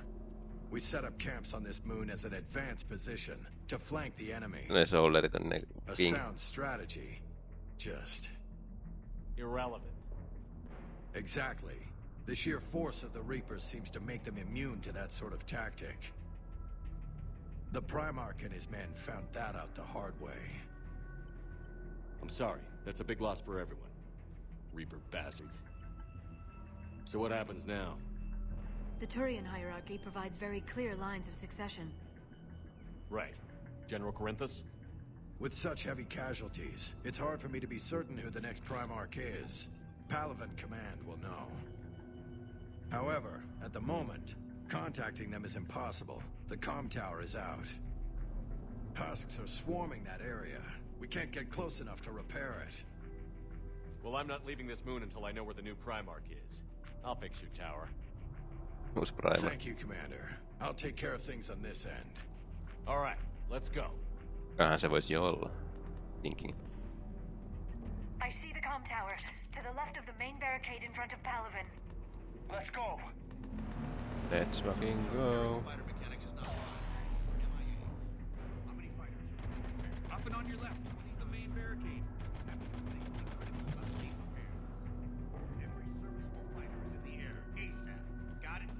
We set up camps on this moon as an advanced position to flank the enemy. Ne solderit on ne A king. sound strategy. Just irrelevant. Exactly. The sheer force of the Reapers seems to make them immune to that sort of tactic. The Primarch and his men found that out the hard way. I'm sorry. That's a big loss for everyone. Reaper bastards. So what happens now? The Turian hierarchy provides very clear lines of succession. Right. General Corinthus? With such heavy casualties, it's hard for me to be certain who the next Primarch is. Palaven Command will know. However, at the moment, contacting them is impossible. The comm tower is out. Husks are swarming that area. We can't get close enough to repair it. Well, I'm not leaving this moon until I know where the new Primarch is. I'll fix your tower. Who's Primarch? Thank you, Commander. I'll take care of things on this end. All right, let's go. Kahan se voisi jo olla. Thinking. I see the comm tower, to the left of the main barricade in front of Palaven. Let's go. Let's fucking go. Up and on your left, the main barricade. Every serviceable fighter is in the air, ASAP. Got it?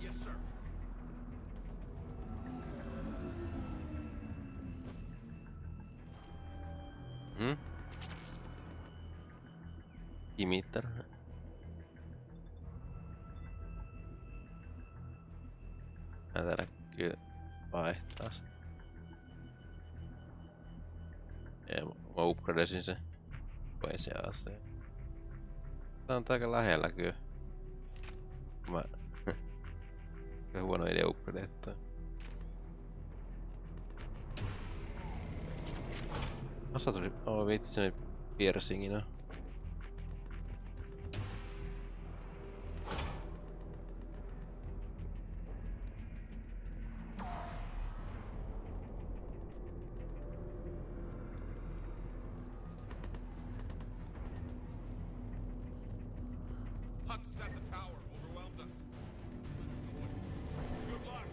Yes, sir. Imitar. Täällä näkyy vaihtaa sitä. Ja mä upgradesin se toiseen aseen. Tää on aika lähellä kyllä. Mä... huono idea upgradeettaa. Asa tuli... vitsi se piercingina. Husks at the tower overwhelmed us. Good luck.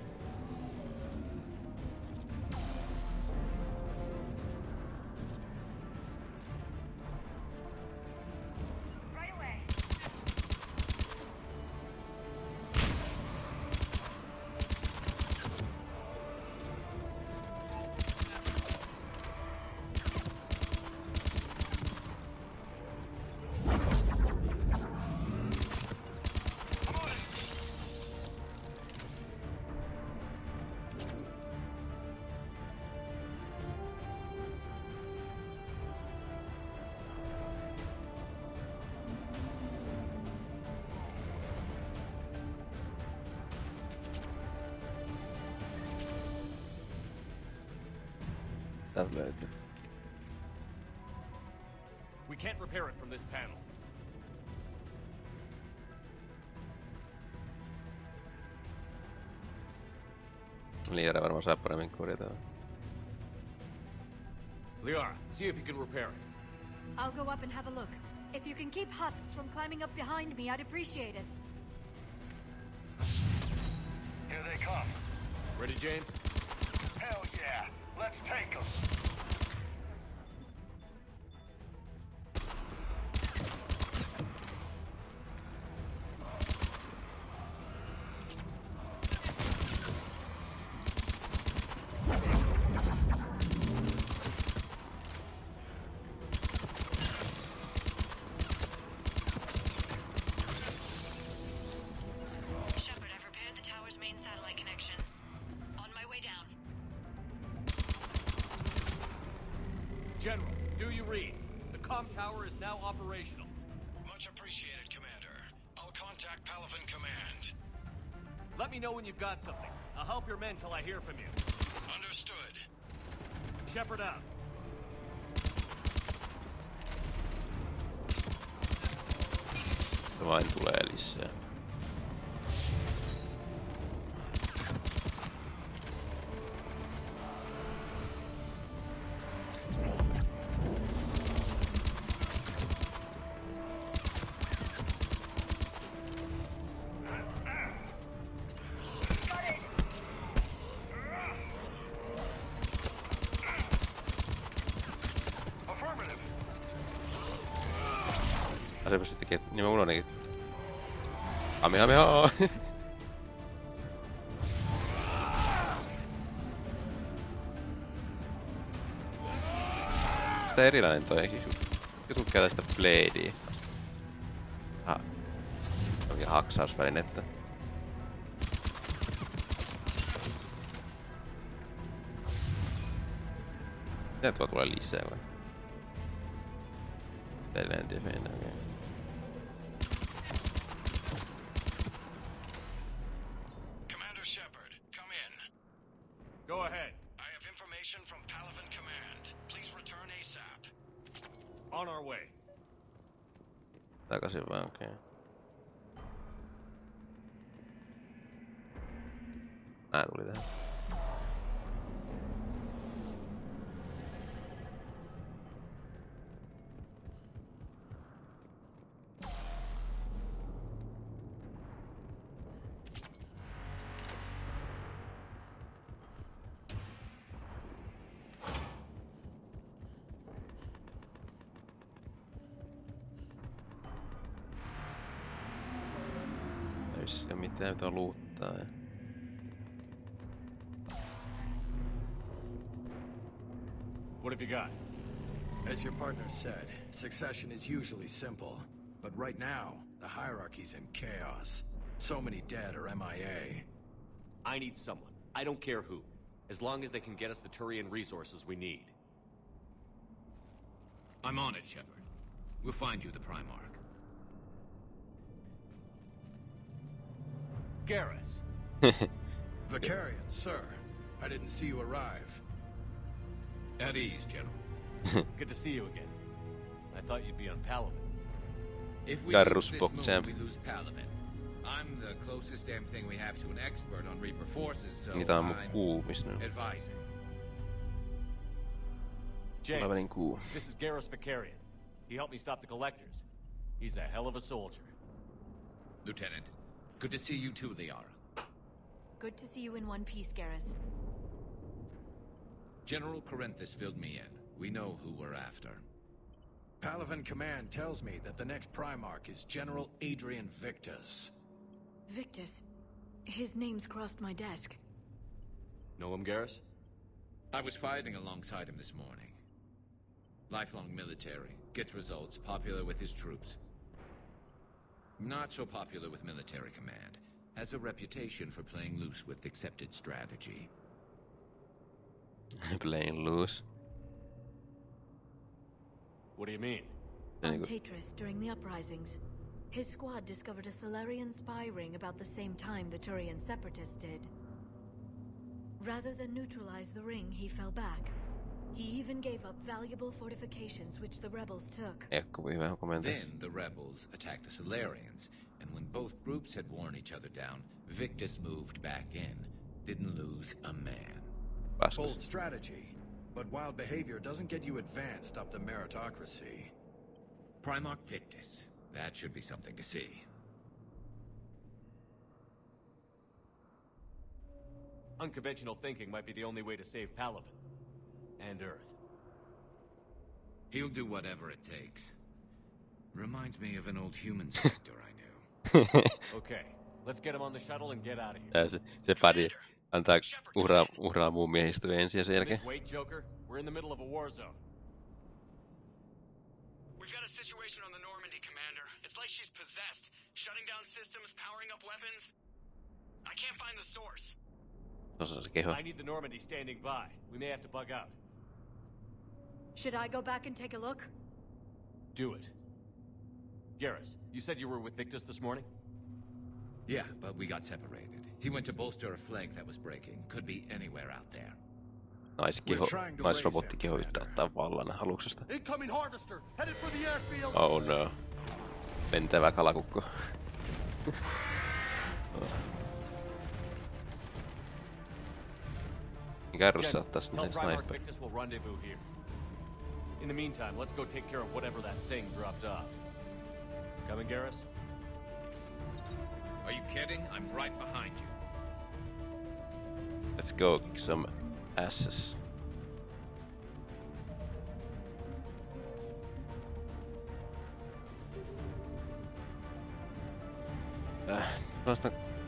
Täältä löytyy. We can't repair it from this panel. Liara varmaan saa paremmin korjata. Liara, see if you can repair it. I'll go up and have a look. If you can keep husks from climbing up behind me, I'd appreciate it. Here they come. Ready, James? Hell yeah. Let's take them. General, do you read? The comm tower is now operational. Much appreciated, Commander. I'll contact Palaven Command. Let me know when you've got something. I'll help your men till I hear from you. Understood. Shepard out. Vain tulee lisää. Asepas se tekee, niin mä unohdinkin. Kamehameha! Sitä erilainen toi jutut käytä sitä bladea. Onkin haksausvälinettä. Mitä tuo tulee lisää vai? Tällainen defender, okei. Commander Shepard, come in. Go ahead. I have information from Palaven Command. Please return ASAP. On our way. Takaisin vaan, okei. Tuli tähän. Ei ole mitään mitä luuttaa. What have you got? As your partner said, succession is usually simple. But right now, the hierarchy's in chaos. So many dead or MIA. I need someone. I don't care who. As long as they can get us the Turian resources we need. I'm on it, Shepard. We'll find you the Primarch. Garrus. Vicarian, sir. I didn't see you arrive. At ease, General. Good to see you again. I thought you'd be on Palaven. If we lose this moon, we lose Palaven. I'm the closest damn thing we have to an expert on Reaper forces, so I'm advising. James, this is Garrus Vicarian. He helped me stop the Collectors. He's a hell of a soldier. Lieutenant, good to see you too, Liara. Good to see you in one piece, Garrus. General Corinthus filled me in. We know who we're after. Palaven Command tells me that the next Primarch is General Adrian Victus. Victus? His name's crossed my desk. Know him, Garrus? I was fighting alongside him this morning. Lifelong military, gets results, popular with his troops. Not so popular with military command. Has a reputation for playing loose with accepted strategy. Playing loose? What do you mean? On Tatris, during the uprisings, his squad discovered a Solarian spy ring about the same time the Turian separatists did. Rather than neutralize the ring, he fell back. He even gave up valuable fortifications which the rebels took. Then the rebels attacked the Solarians, and when both groups had worn each other down, Victus moved back in. Didn't lose a man. Bold strategy, but wild behavior doesn't get you advanced up the meritocracy. Primarch Victus. That should be something to see. Unconventional thinking might be the only way to save Palaven. And Earth. He'll do whatever it takes. Reminds me of an old human sector I knew. Okay, let's get him on the shuttle and get out of here. Se pari antaa uhraa muun miehistöä ensin ja sen jälkeen. Wait, Joker. We're in the middle of a war zone. We've got a situation on the Normandy, Commander. It's like she's possessed, shutting down systems, powering up weapons. I can't find the source. I need the Normandy standing by. We may have to bug out. Should I go back and take a look? Do it. Garrus, you said you were with Victus this morning? Yeah, but we got separated. He went to bolster a flank that was breaking. Could be anywhere out there. Naisrobottikiho yrittää ottaa vallan aluksesta. Incoming harvester, headed for the airfield. Oh no. Lentävä kalakukko. Garrussa ottaa sinne sniper. In the meantime, let's go take care of whatever that thing dropped off. Coming, Garrus? Are you kidding? I'm right behind you. Let's go kick some asses.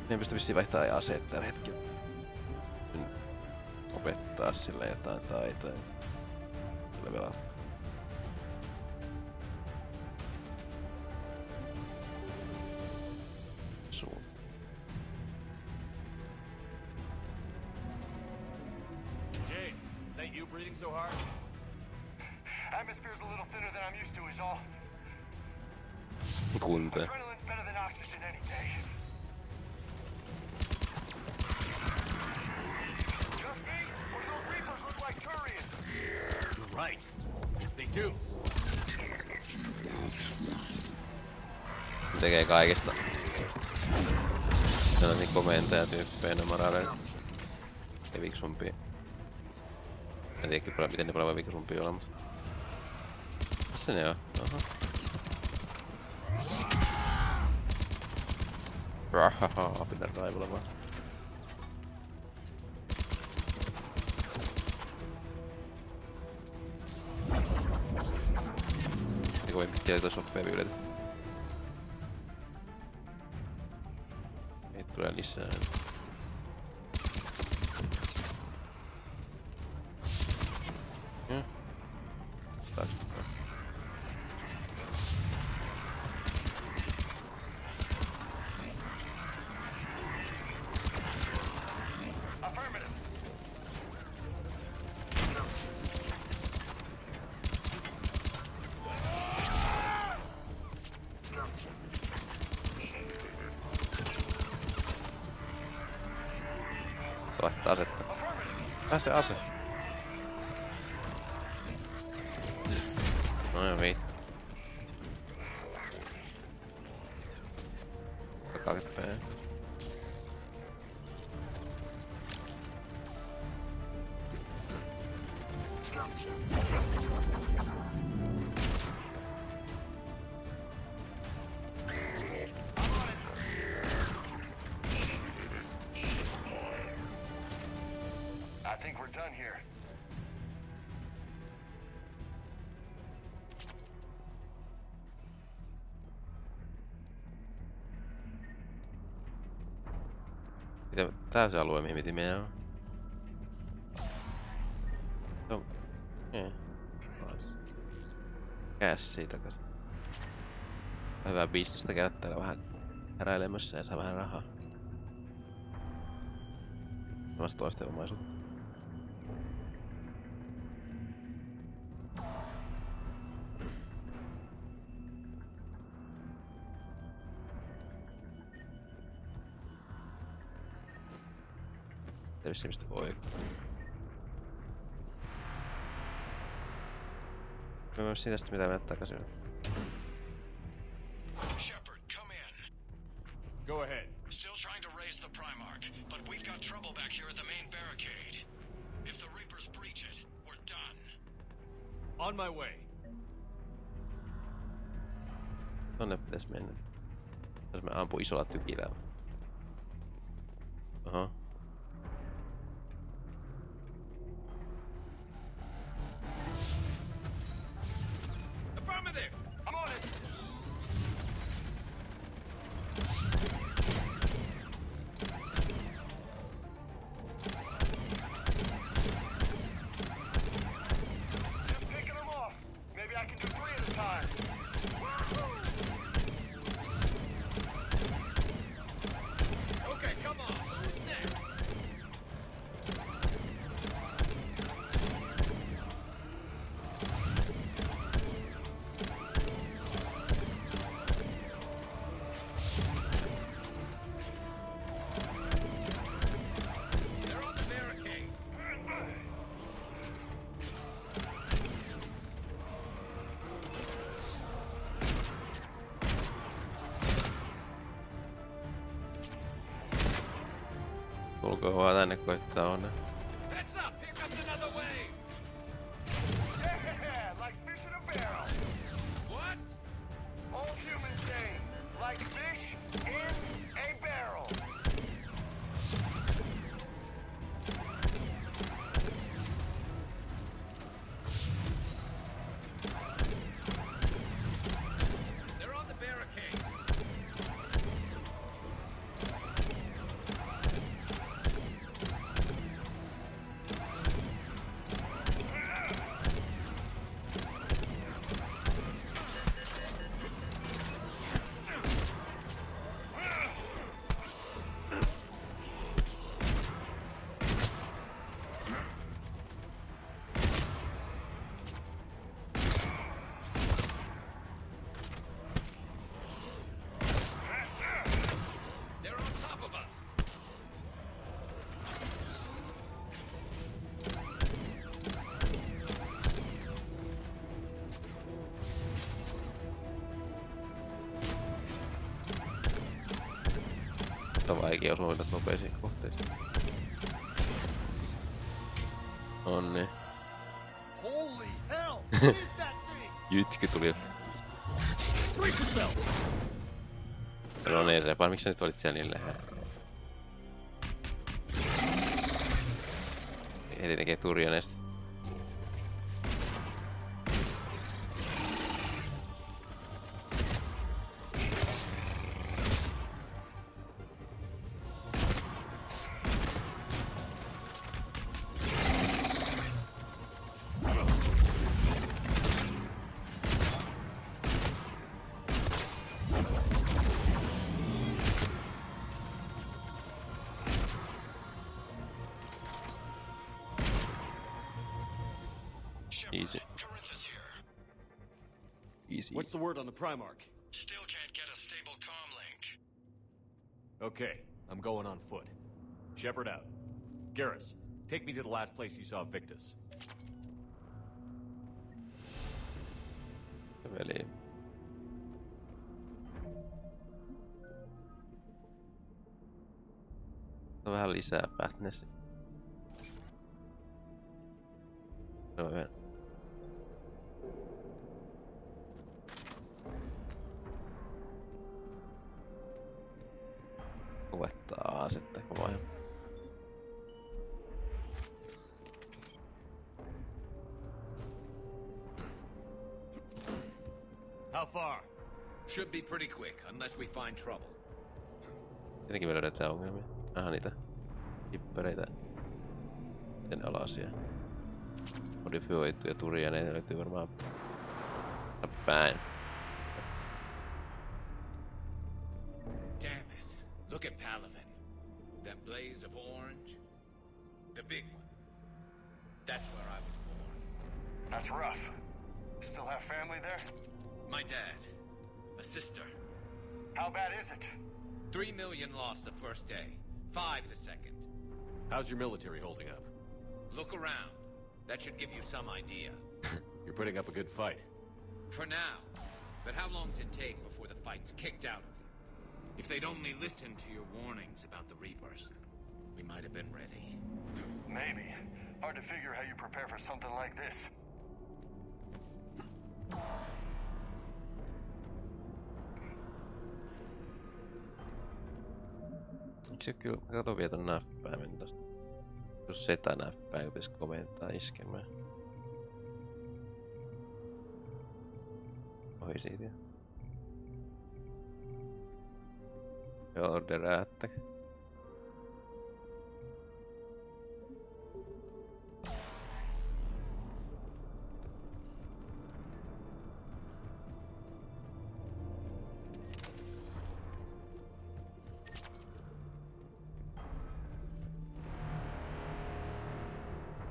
Ne pysty vissiin vaihtaa aseet tällä hetkellä. Opettaa sille jotain taitoja. Levelaa. Jay, is that you breathing so hard? Atmosphere's a little thinner than I'm used to is all. Kunta. Adrenaline's better than oxygen any day. Just me, or those Reapers look like Turians? You're right. They do. Tekee kaikesta. Sellainen komentajatyyppejä nämä radeilla. Ja viksumpia. En tiedä kyllä miten ne paljon viksumpia olla, mutta... Missä ne on? Oho. Rahaha, pitää raivolla vaan. Ja kovin pitkiä toi soppeevi yletä. Ei tule lisää. Taas. Vaihtaa asetta. Pääse ase. No ja vittu. Kakakepää. I think we're done here. Mitä tää se alue, mihin piti mennä on? No, käsiä takaisin. Hyvää bisnestä käydä täällä vähän häräilemässä ja saa vähän rahaa. Samasta toisten omaisuutta. Mistä voi. Mä myös siitä sitä mitä mennä takaisin. Shepard, come in. Go ahead. Still trying to raise the Primarch, but we've got trouble back here at the main barricade. If the Reapers breach it, we're done. On my way. Tonne pitäis mennä. Jos mä ampun isolla tykillä. Aha. Affirmative! I'm on it! Just picking them off. Maybe I can do 3 at a time. Okay, come on. Next. They're on the barricade. Tulkoon vaan tänne koittaa onne. Heads up! Here comes another wave! Yeah, like fish in a barrel. What? Old human saying, like fish in a barrel. They're on the barricade. They're on top of us. On vaikea osua nopeisiin kohteisiin. Onni. Holy hell! What is that thing? Jytky tuli. No niin, Repa, miksi sä nyt olit siellä niin lähellä? Heti tekee turjoneesta. Easy. Easy. What's the word on the Primarch? Still can't get a stable comm link. Okay, I'm going on foot. Shepard out. Garrus, take me to the last place you saw Victus. Veli. On vähän lisää Fatness. No hyvä. Luettaa asetta koko ajan. How far? Should be pretty quick, unless we find trouble. Tietenkin me löydetään ongelmia. Aha, niitä kippereitä. Sen alasia. Modifioituja turia, ne löytyy varmaan päin. Damn it. Look at Palavin. That blaze of orange. The big one. That's where I was born. That's rough. Still have family there? My dad. A sister. How bad is it? 3 million lost the first day. 5 the second. How's your military holding up? Look around. That should give you some idea. You're putting up a good fight. For now. But how long does it take before the fight's kicked out of you? If they'd only listened to your warnings about the Reapers, we might have been ready. Maybe. Hard to figure how you prepare for something like this. Se kyllä, kato vielä ton näppäimen tosta. Jos setä näppää, pitäis komentaa iskemään. Ohi siitä. Joo, deräättä.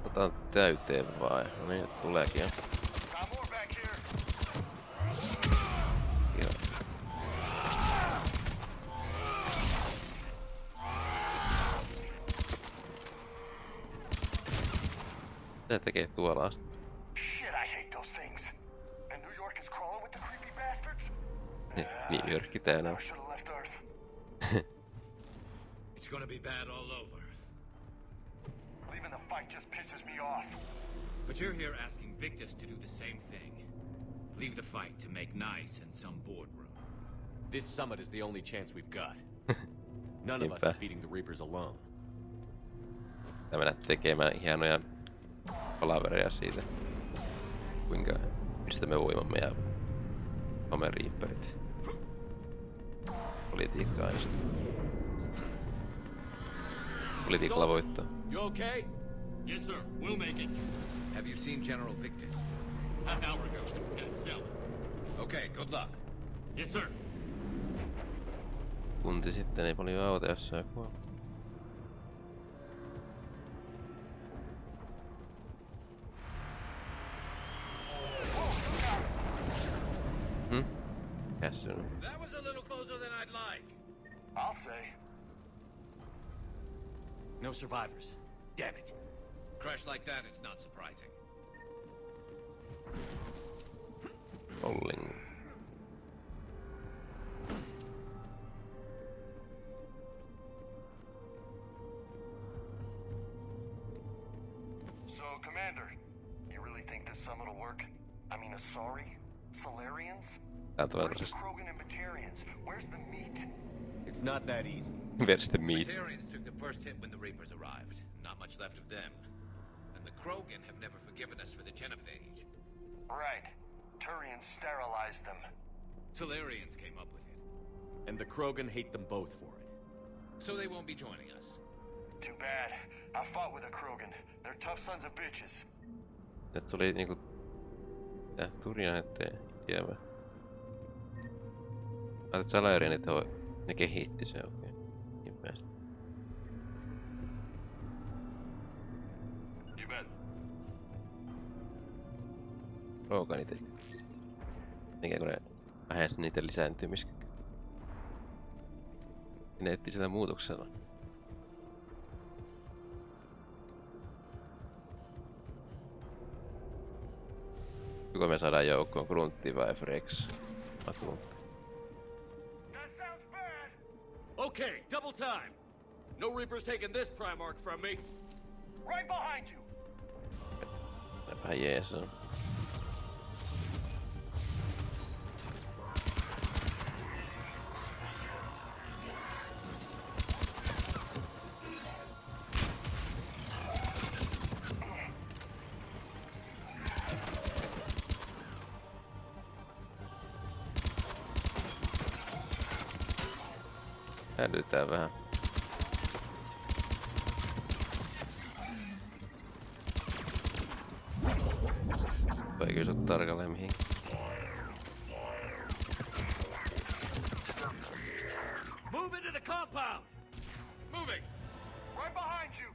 Otan täyteen vai? No niin, tuleekin jo. Joo. Mitä tekee tuolla asti? Shit, I hate those things. And New York is crawling with the creepy bastards? New York täynnä. I should have left Earth. It's gonna be bad all over. Leaving the fight just pisses me off. But you're here asking Victus to do the same thing. Leave the fight to make nice in some boardroom. This summit is the only chance we've got. None of us is beating the Reapers alone. Tää mennä tekemään hienoja palavereja siitä, kuinka pistämme voimamme ja omen Reaperit. Politiikkaa aina sitä. Politiikalla voittaa. You okay? Yes, sir. We'll make it. Have you seen General Victus? Half hour ago. At cell. Okay, good luck. Yes, sir. Kunti sitten ei paljon auta, jos se kuolee. That was a little closer than I'd like. I'll say. No survivors. Damn it. Crash like that, it's not surprising. Rolling. So, Commander, you really think this summit will work? I mean, sorry? Solarians? Where's the Krogan and Batarians? Where's the meat? It's not that easy. Where's the meat? Batarians took the first hit when the Reapers arrived. Not much left of them. And the Krogan have never forgiven us for the genophage. Right. Turians sterilized them. Solarians came up with it. And the Krogan hate them both for it. So they won't be joining us. Too bad. I fought with a Krogan. They're tough sons of bitches. Et se oli niinku... Turian eteen jäävä. Ajattelit Salarianit ne kehitti se oikein. Ihmeesti. You bet. Kroganit et. Mikä kun ne vähensi niiden lisääntymiskykyä. Ne etti sitä muutoksella. Kuka me saadaan joukkoon? Gruntti vai Frex? Gruntti. Okay, double time. No Reapers taking this Primarch from me. Right behind you. Vähän jees on. Hälytään vähän. Vai kysyä tarkalleen mihin. Move into the compound! Moving! Right behind you.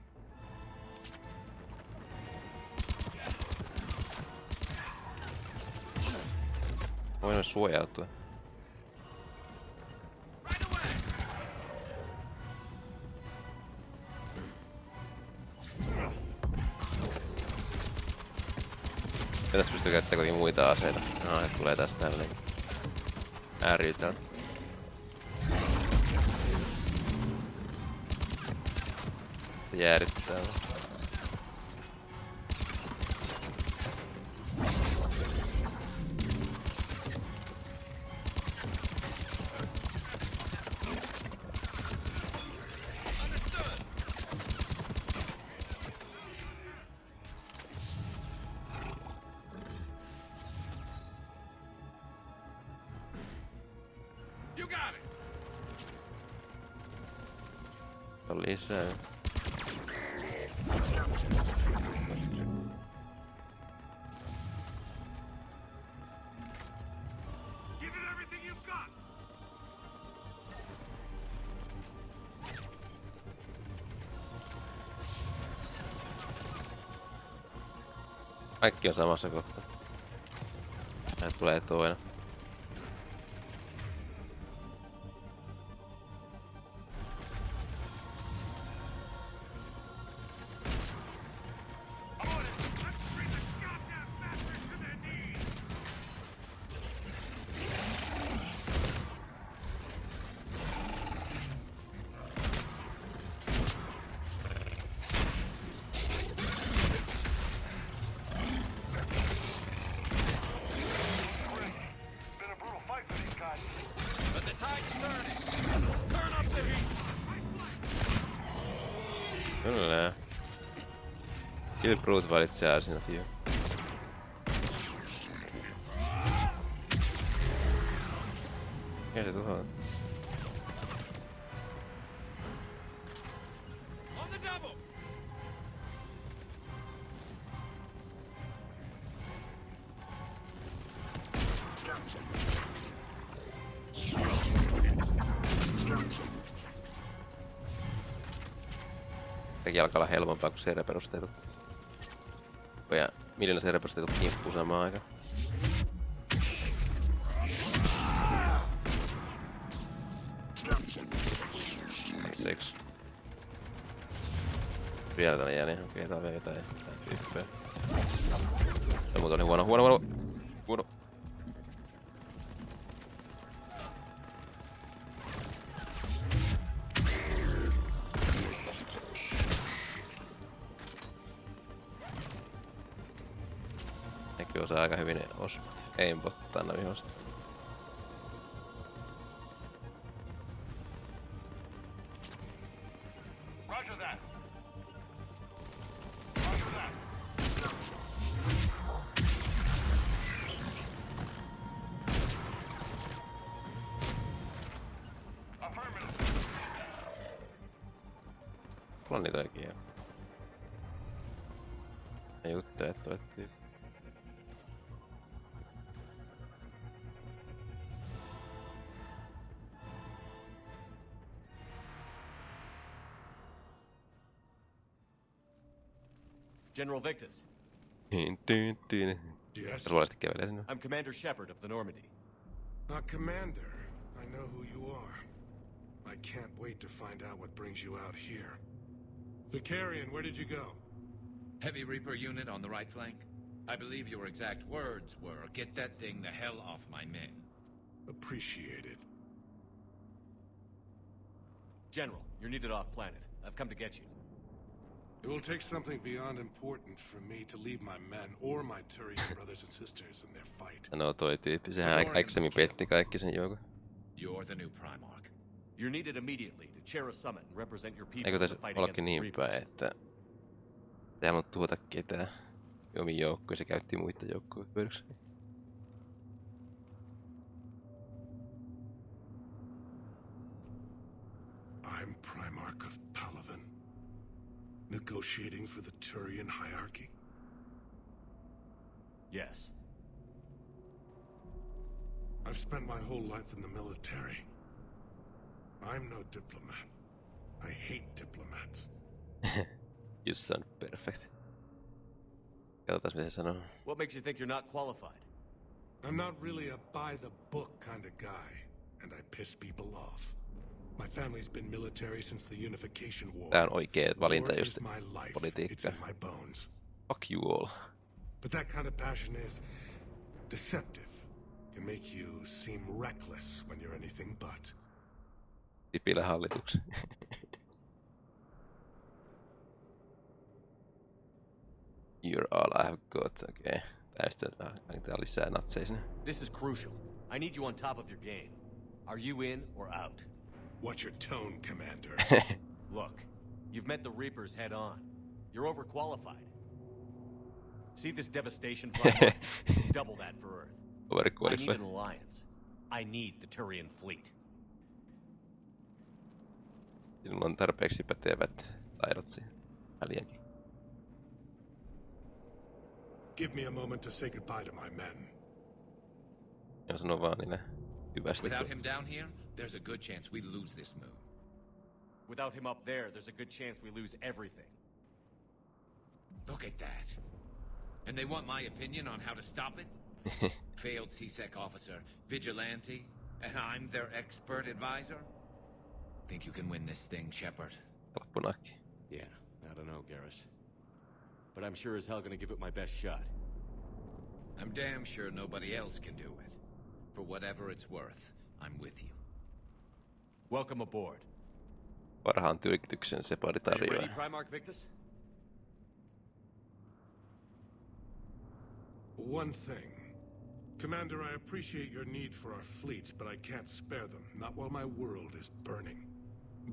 Voin suojautua. tässä pystyy käyttämään kuitenkin muita aseita. No, et tulee tästä tälleen. Ääriltä. Jäädyttää. On lisää. Kaikki on samassa kohtaa. Näin tulee toinen. Kyllä. Kill Brute valitsee arsinat jo. Mikä se tuhoaa? Sekin alkaa olla helpompaa kuin seriaperustetut. Ja miljoona seriaperustetut kimppuu samaan aikaan. Seks. Vielä tänne jää, niin okei, tää on vielä jotain tyyppejä. Tämä muuten oli huono. Näkyy osaa aika hyvin aimbottaa nää vihosta. Mulla on niitä oikein hieno. Ne jutteet toettiin. General Victus. Yes. I'm Commander Shepard of the Normandy. Commander, I know who you are. I can't wait to find out what brings you out here. Vicarian, where did you go? Heavy Reaper unit on the right flank. I believe your exact words were, "Get that thing the hell off my men." Appreciated. General, you're needed off planet. I've come to get you. It will take something beyond important for me to leave my men or my Turian brothers and sisters in their fight. No toi tyyppi, sehän aikaisemmin petti kaikki sen joukon. You're the new Primarch. You're needed immediately to chair a summit and represent your people Eikö in the tässä fight against ollakin the niin Reapers. päin, että ei halunnut tuhota ketään omiin joukkoihin, se käytti muita joukkoja hyödyksi. I'm Primarch of Palaven, negotiating for the Turian hierarchy. Yes. I've spent my whole life in the military. I'm no diplomat. I hate diplomats. You sound perfect. Katsotaan mitä se sanoo. What makes you think you're not qualified? I'm not really a by-the-book kind of guy, and I piss people off. My family's been military since the Unification War. Tää on oikea valinta War just is my life. It's politiikka. in my bones. Fuck you all. But that kind of passion is deceptive. Can make you seem reckless when you're anything but. Sipilän hallituksen. You're all I've got. Okay. Tää on lisää natseja sinne. This is crucial. I need you on top of your game. Are you in or out? What's your tone, Commander? Look, you've met the Reapers head on. You're overqualified. See this devastation Primarch? Double that for Earth. I need an alliance. I need the Turian fleet. Sinulla on tarpeeksi pätevät taidot siihen väliäkin. Give me a moment to say goodbye to my men. Ja sano vaan niille hyvästi. Without him down here, there's a good chance we lose this move. Without him up there, there's a good chance we lose everything. Look at that. And they want my opinion on how to stop it? Failed CSEC officer, vigilante, and I'm their expert advisor? Think you can win this thing, Shepard? Yeah, I don't know, Garrus. But I'm sure as hell gonna give it my best shot. I'm damn sure nobody else can do it. For whatever it's worth, I'm with you. Welcome aboard. Parhaan tyrkytyksen Shepard tarjoaa. Ready, Primarch Victus? One thing. Commander, I appreciate your need for our fleets, but I can't spare them, not while my world is burning.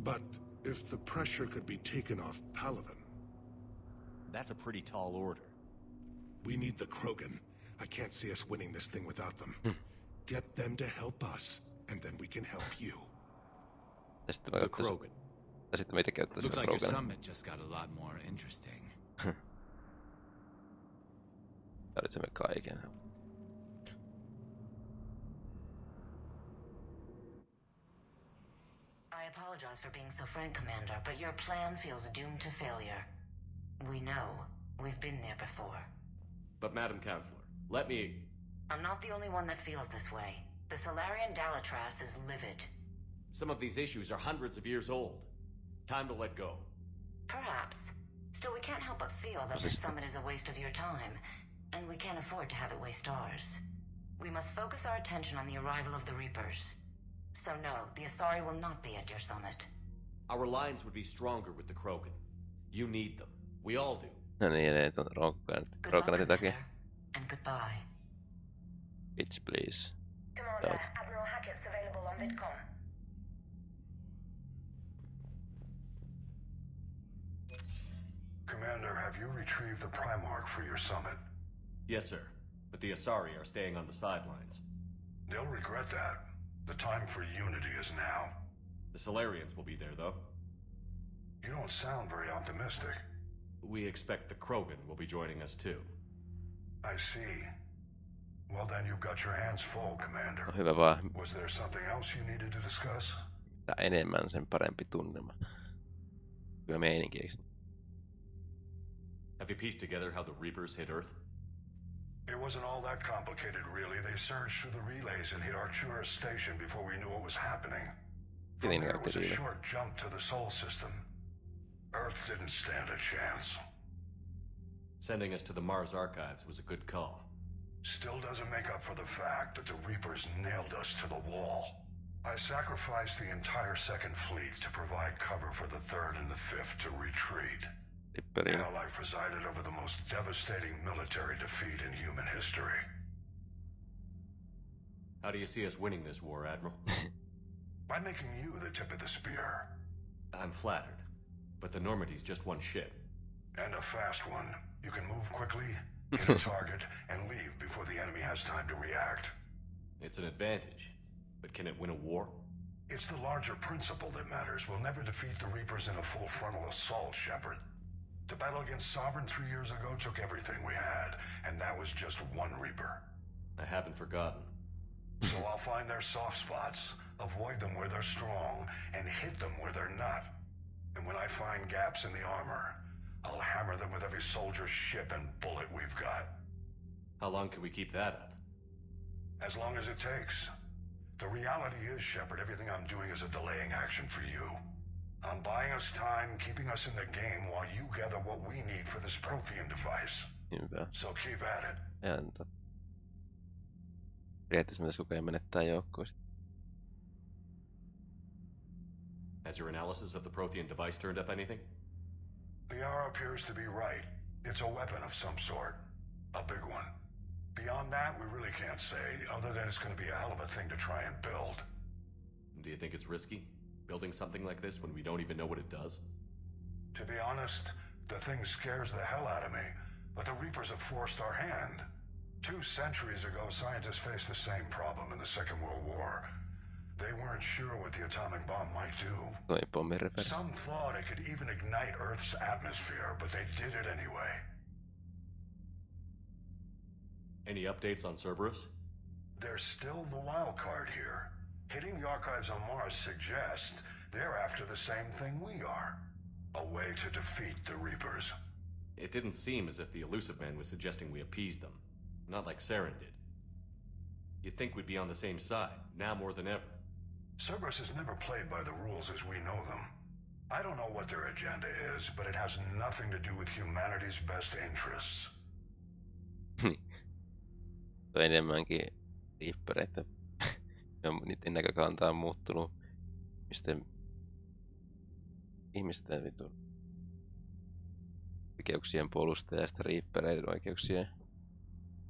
But if the pressure could be taken off Palaven... That's a pretty tall order. We need the Krogan. I can't see us winning this thing without them. Get them to help us, and then we can help you. The Krogan. Looks like your summit just got a lot more interesting. Tarvitsemme kaiken. I apologize for being so frank, Commander, but your plan feels doomed to failure. We know. We've been there before. But Madam Counselor, let me... I'm not the only one that feels this way. The Solarian Dalatras is livid. Some of these issues are hundreds of years old. Time to let go. Perhaps. Still, we can't help but feel that this summit is a waste of your time, and we can't afford to have it waste ours. We must focus our attention on the arrival of the Reapers. So no, the Asari will not be at your summit. Our alliance would be stronger with the Krogan. You need them. We all do. No niin, ei tuon Rokanatin takia. And goodbye. Bitch, please. Commander, Admiral Hackett's available on VidCom. Commander, have you retrieved the Primarch for your summit? Yes, sir. But the Asari are staying on the sidelines. They'll regret that. The time for unity is now. The Solarians will be there, though. You don't sound very optimistic. We expect the Krogan will be joining us, too. I see. Well, then you've got your hands full, Commander. No, hyvä vaan. Was there something else you needed to discuss? Mitä enemmän, sen parempi tunnelma. Hyvä meininki, eikö? Have you pieced together how the Reapers hit Earth? It wasn't all that complicated, really. They surged through the relays and hit Artura Station before we knew what was happening. From there, it was a short jump to the Sol system. Earth didn't stand a chance. Sending us to the Mars Archives was a good call. Still doesn't make up for the fact that the Reapers nailed us to the wall. I sacrificed the entire Second Fleet to provide cover for the Third and the Fifth to retreat. Hell, I've presided over the most devastating military defeat in human history. How do you see us winning this war, Admiral? By making you the tip of the spear. I'm flattered, but the Normandy's just one ship. And a fast one. You can move quickly, hit a target, and leave before the enemy has time to react. It's an advantage, but can it win a war? It's the larger principle that matters. We'll never defeat the Reapers in a full frontal assault, Shepard. The battle against Sovereign 3 years ago took everything we had, and that was just one Reaper. I haven't forgotten. So I'll find their soft spots, avoid them where they're strong, and hit them where they're not. And when I find gaps in the armor, I'll hammer them with every soldier, ship, and bullet we've got. How long can we keep that up? As long as it takes. The reality is, Shepard, everything I'm doing is a delaying action for you. I'm buying us time, keeping us in the game while you gather what we need for this Prothean device. Hyvä. So keep at it. Ja periaatteessa pitäisi koko ajan menettää joukkoa. Has your analysis of the Prothean device turned up anything? The hour appears to be right. It's a weapon of some sort. A big one. Beyond that, we really can't say, other than it's going to be a hell of a thing to try and build. Do you think it's risky, building something like this when we don't even know what it does? To be honest, the thing scares the hell out of me, but the Reapers have forced our hand. 2 centuries ago, scientists faced the same problem in the Second World War. They weren't sure what the atomic bomb might do. Some thought it could even ignite Earth's atmosphere, but they did it anyway. Any updates on Cerberus? There's still the wild card here. Hitting the archives on Mars suggests they're after the same thing we are. A way to defeat the Reapers. It didn't seem as if the Elusive Man was suggesting we appease them. Not like Saren did. You'd think we'd be on the same side, now more than ever. Cerberus has never played by the rules as we know them. I don't know what their agenda is, but it has nothing to do with humanity's best interests. Toi enemmänkin riippereitä. Niiden näkökanta on muuttunut. Ihmisten vitun oikeuksien puolustajasta riippereiden oikeuksien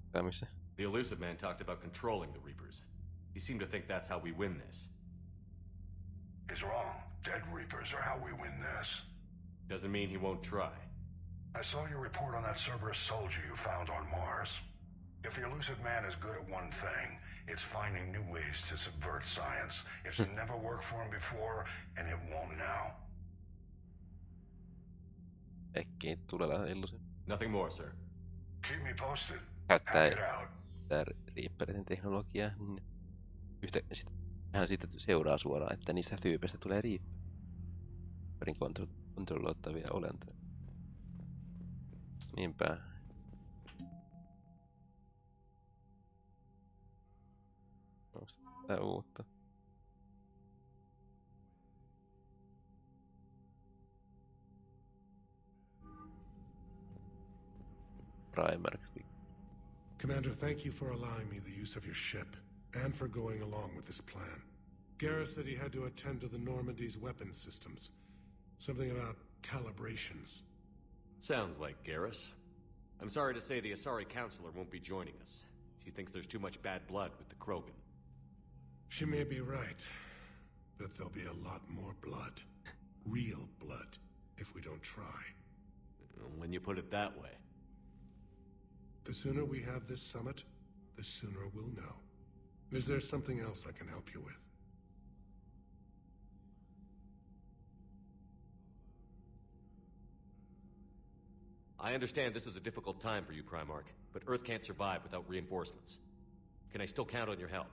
jakamisessa. The Elusive Man talked about controlling the Reapers. He seemed to think that's how we win this. He's wrong. Dead Reapers are how we win this. Doesn't mean he won't try. I saw your report on that Cerberus soldier you found on Mars. If the Elusive Man is good at one thing, it's finding new ways to subvert science. It's never worked for him before, and it won't now. Nothing more, sir. Keep me posted. Käyttää riippereiden teknologiaa. Hän siitä seuraa suoraan, että niistä tyypeistä tulee riipperin kontrolloittavia olentoja. Niinpä. Onko tää uutta? Primer. Commander, thank you for allowing me the use of your ship, and for going along with this plan. Garrus said he had to attend to the Normandy's weapons systems. Something about calibrations. Sounds like Garrus. I'm sorry to say the Asari Counselor won't be joining us. She thinks there's too much bad blood with the Krogan. She may be right, but there'll be a lot more blood. Real blood, if we don't try. When you put it that way. The sooner we have this summit, the sooner we'll know. Is there something else I can help you with? I understand this is a difficult time for you, Primarch, but Earth can't survive without reinforcements. Can I still count on your help?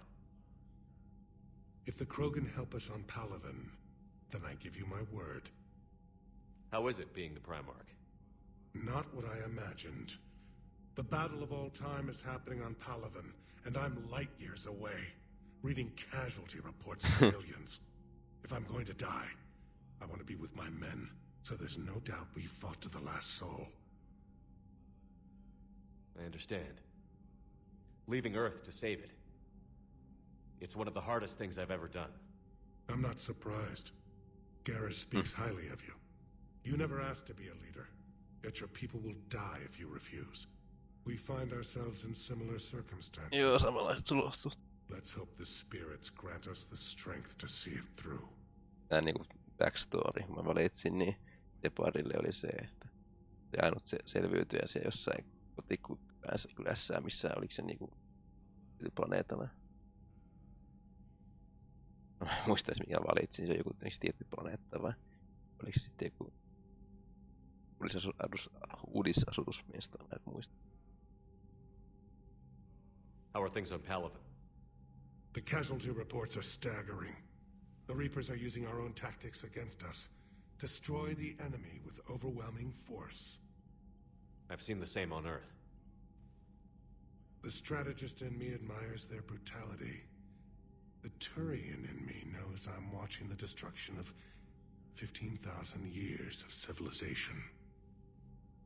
If the Krogan help us on Palaven, then I give you my word. How is it being the Primarch? Not what I imagined. The battle of all time is happening on Palaven, and I'm light years away, reading casualty reports of millions. If I'm going to die, I want to be with my men, so there's no doubt we fought to the last soul. I understand. Leaving Earth to save it. It's one of the hardest things I've ever done. I'm not surprised. Garrus speaks highly of you. You never asked to be a leader, yet your people will die if you refuse. We find ourselves in similar circumstances. Joo, samanlaiset olosuhteet. Let's hope the spirits grant us the strength to see it through. Tää niinku backstory, kun mä valitsin, niin Deparille oli se, että se ainut selviytyjä siellä jossain kotikylässä, missä oliko se niinku planeetalla. Mä muistais mikä valitsin, se on joku tietty planeetta vai oliko se sitten joku uudisasutusmiestä, mä en muista. How are things on Palaven? The casualty reports are staggering. The Reapers are using our own tactics against us. Destroy the enemy with overwhelming force. I've seen the same on Earth. The strategist in me admires their brutality. The Turian in me knows I'm watching the destruction of 15,000 years of civilization.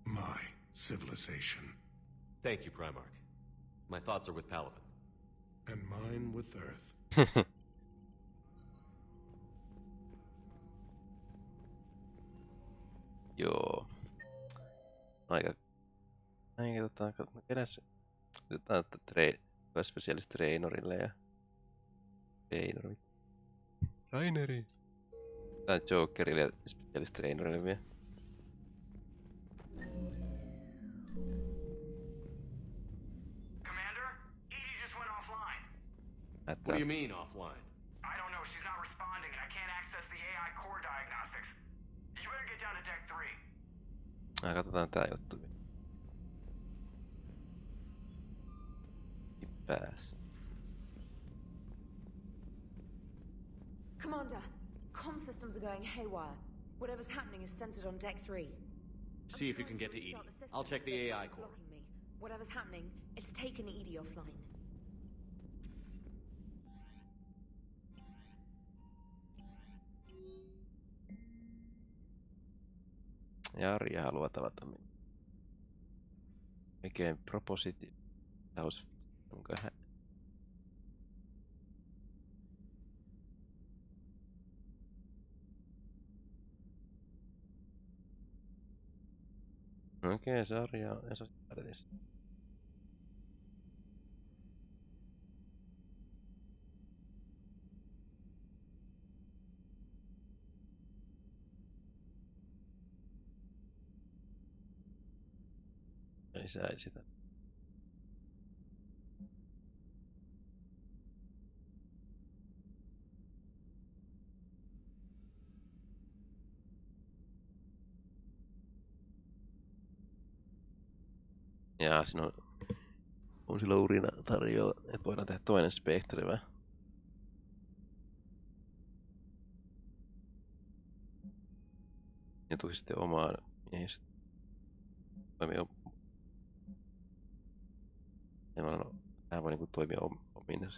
My civilization. Thank you, Primarch. My thoughts are with Palaven. And mine with Earth. Joo. Aika keräs. Otetaan specialist trainerille ja Raineri. Tää Jokerille ja specialist trainerille vielä. Commander, Edie just went offline. What do you mean offline? I don't know. She's not responding, and I can't access the AI core diagnostics. You better get down to deck 3. Katsotaan tää juttu. Pääs. Commander, comm systems are going haywire. Whatever's happening is centered on deck 3. See if you can get to Edie. I'll check the AI core. Blocking me. Whatever's happening, it's taken Edie offline. Jari haluaa tavata minua. Mikä propositi? Onko hän? Okei, sarja on Episodissa. Lisää sitä. Jaa, siinä on sillä urina tarjolla, että voidaan tehdä toinen spektri vai? Ja tuli sitten omaan miehistä. Tää voi niinku toimia omin.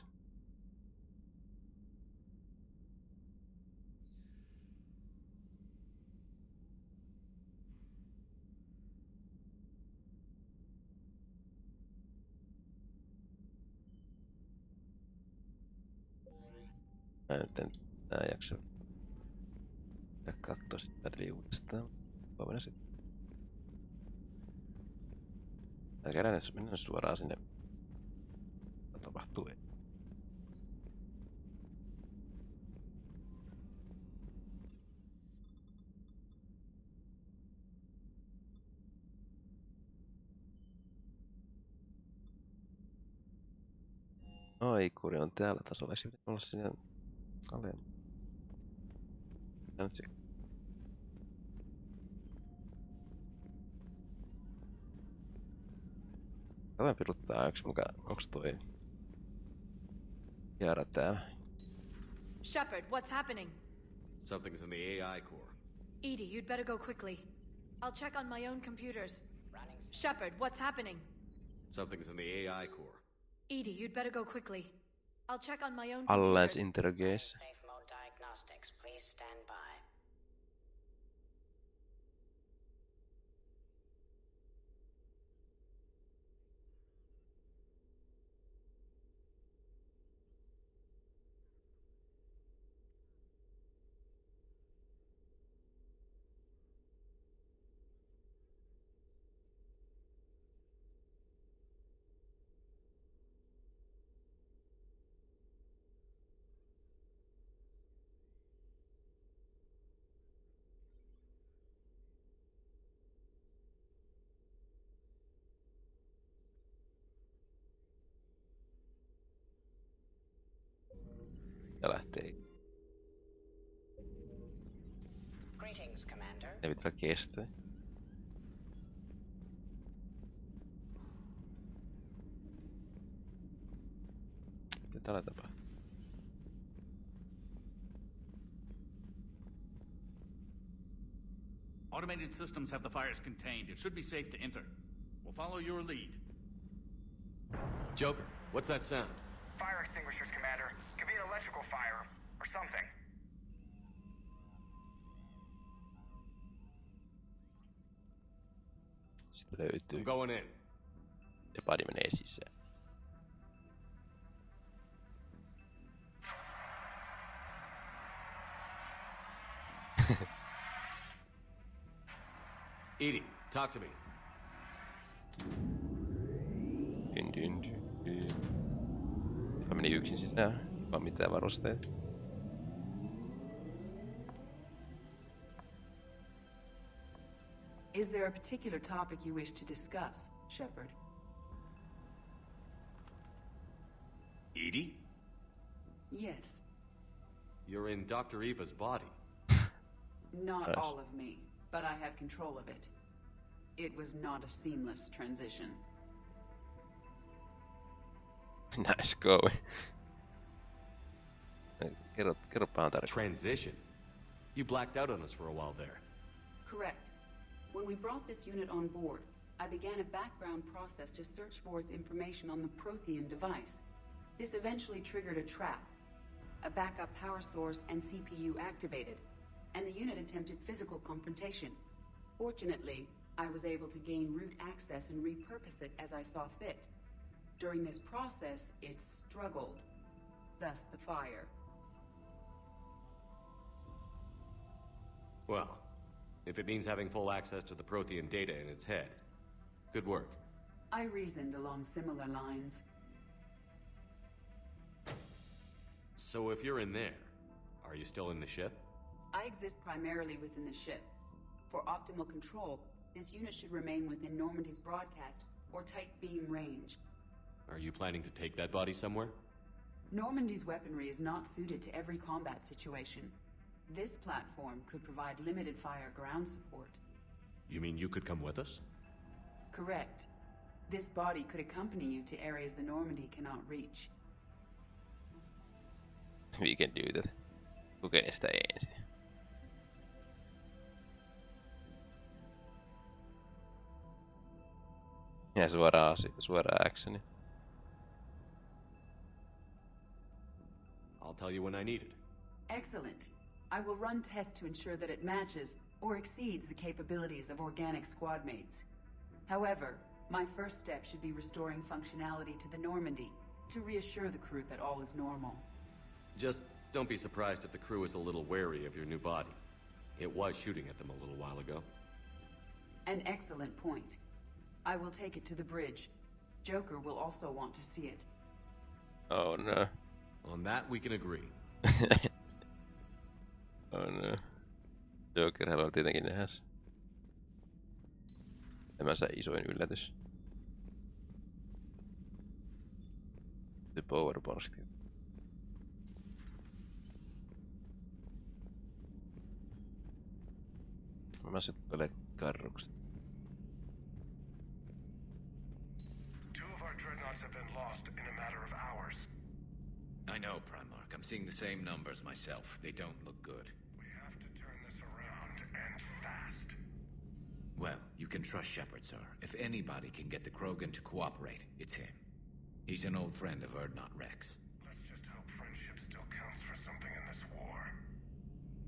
Mä nyt en jaksa katsoa sitä uudestaan. Mä sitten. Käydään mennä suoraan sinne. Mitä tapahtuu? Aikuri on täällä tasolla. Eikö pitäisi olla siinä alemmalla? Nyt se. Katsotaan piruttaa yksi mukaan. Onks toi Jaara täällä? Shepard, what's happening? Something's in the AI core. Edie, you'd better go quickly. I'll check on my own computers. Shepard, what's happening? Something's in the AI core. Edie, you'd better go quickly. I'll check on my own Alliance computers. interrogation. Safe mode diagnostics. Please stand by. Ja lähtee. Greetings, Commander. Ne pitää kestää. Mitä täällä tapahtuu? Automated systems have the fires contained. It should be safe to enter. We'll follow your lead. Joker, what's that sound? Fire extinguishers, Commander. Could be an electrical fire, or something. Sitten löytyy. I'm going in. Shepard menee sisään. Edie, talk to me. Mä menin yksin sisään, vaan mitään varusteita. Is there a particular topic you wish to discuss, Shepard? Edie? Yes. You're in Dr. Eva's body. Not all of me, but I have control of it. It was not a seamless transition. Nice going. Kerropahan tarkkaan. Transition? You blacked out on us for a while there. Correct. When we brought this unit on board, I began a background process to search for its information on the Prothean device. This eventually triggered a trap. A backup power source and CPU activated, and the unit attempted physical confrontation. Fortunately, I was able to gain root access and repurpose it as I saw fit. During this process, it struggled. Thus the fire. Well, if it means having full access to the Prothean data in its head, good work. I reasoned along similar lines. So if you're in there, are you still in the ship? I exist primarily within the ship. For optimal control, this unit should remain within Normandy's broadcast or tight beam range. Are you planning to take that body somewhere? Normandy's weaponry is not suited to every combat situation. This platform could provide limited fire ground support. You mean you could come with us? Correct. This body could accompany you to areas the Normandy cannot reach. We can do that. Lukee sitä ensin. Ja suoraan actioni. I'll tell you when I need it. Excellent. I will run tests to ensure that it matches or exceeds the capabilities of organic squad mates. However, my first step should be restoring functionality to the Normandy to reassure the crew that all is normal. Just don't be surprised if the crew is a little wary of your new body. It was shooting at them a little while ago. An excellent point. I will take it to the bridge. Joker will also want to see it. Oh no. On that we can agree. Oh no. Joker haluaa tietenkin nähdä se. Tämä se isoin yllätys. The power basket. Mä sit pelee karrukset. Two of our dreadnoughts have been lost in a matter of hours. I know, Primarch. I'm seeing the same numbers myself. They don't look good. We have to turn this around, and fast. Well, you can trust Shepard, sir. If anybody can get the Krogan to cooperate, it's him. He's an old friend of Urdnot Rex. Let's just hope friendship still counts for something in this war.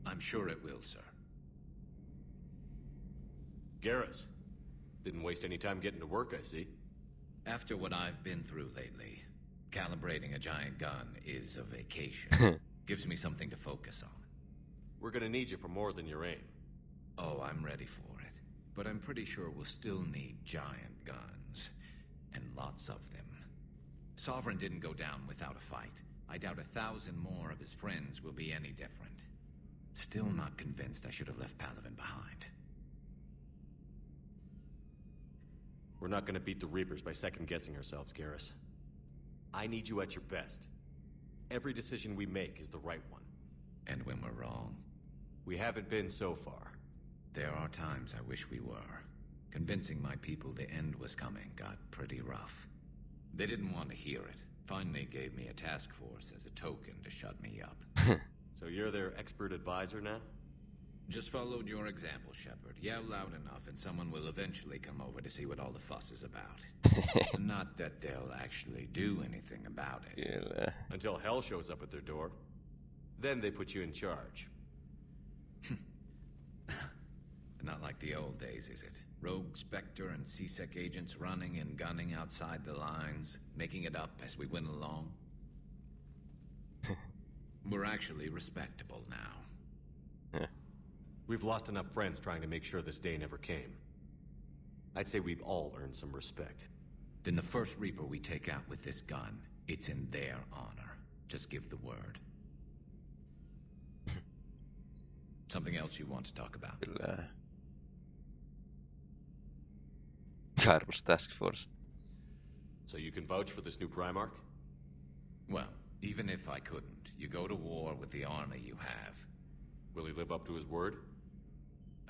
I'm sure it will, sir. Garrus. Didn't waste any time getting to work, I see. After what I've been through lately, calibrating a giant gun is a vacation. Gives me something to focus on. We're gonna need you for more than your aim. Oh, I'm ready for it. But I'm pretty sure we'll still need giant guns. And lots of them. Sovereign didn't go down without a fight. I doubt 1,000 more of his friends will be any different. Still not convinced I should have left Palaven behind. We're not gonna beat the Reapers by second-guessing ourselves, Garrus. I need you at your best. Every decision we make is the right one. And when we're wrong? We haven't been so far. There are times I wish we were. Convincing my people the end was coming got pretty rough. They didn't want to hear it. Finally gave me a task force as a token to shut me up. So you're their expert advisor now? Just followed your example, Shepard. Yell loud enough and someone will eventually come over to see what all the fuss is about. Not that they'll actually do anything about it. Kyllä. Until hell shows up at their door. Then they put you in charge. Not like the old days, is it? Rogue Spectre and CSEC agents running and gunning outside the lines, making it up as we went along. We're actually respectable now. We've lost enough friends trying to make sure this day never came. I'd say we've all earned some respect. Then the first Reaper we take out with this gun, it's in their honor. Just give the word. Something else you want to talk about? Kyllä. Garvus Task Force. So you can vouch for this new Primarch? Well, even if I couldn't, you go to war with the army you have. Will he live up to his word?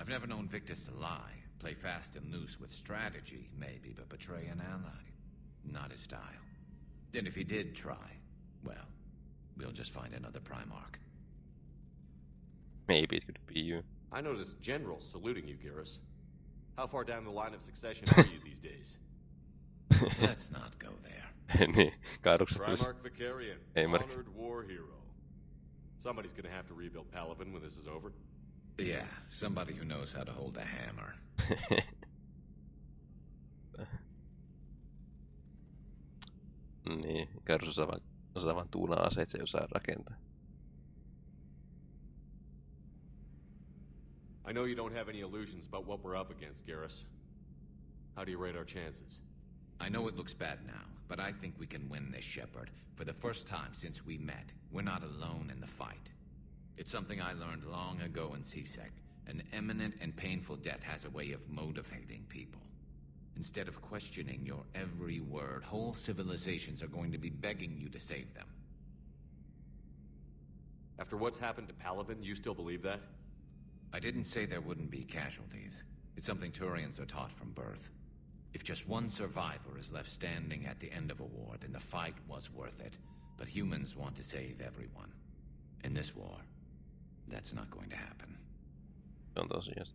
I've never known Victus to lie. Play fast and loose with strategy, maybe, but betray an ally. Not his style. And if he did try, well, we'll just find another Primarch. Maybe it could be you. I noticed generals saluting you, Garrus. How far down the line of succession are you these days? Let's not go there. Niin, Garvuksesta tulisi... Primarch Vicarian, honored war hero. Somebody's gonna have to rebuild Palaven when this is over. Yeah, somebody who knows how to hold a hammer. Niin, Garvus osaa vaan tuunaa aseet, se ei osaa rakentaa. I know you don't have any illusions about what we're up against, Garrus. How do you rate our chances? I know it looks bad now, but I think we can win this, Shepard. For the first time since we met, we're not alone in the fight. It's something I learned long ago in CSEC. An imminent and painful death has a way of motivating people. Instead of questioning your every word, whole civilizations are going to be begging you to save them. After what's happened to Palaven, you still believe that? I didn't say there wouldn't be casualties. It's something Turians are taught from birth. If just one survivor is left standing at the end of a war, then the fight was worth it. But humans want to save everyone. In this war, that's not going to happen. On tosiaan.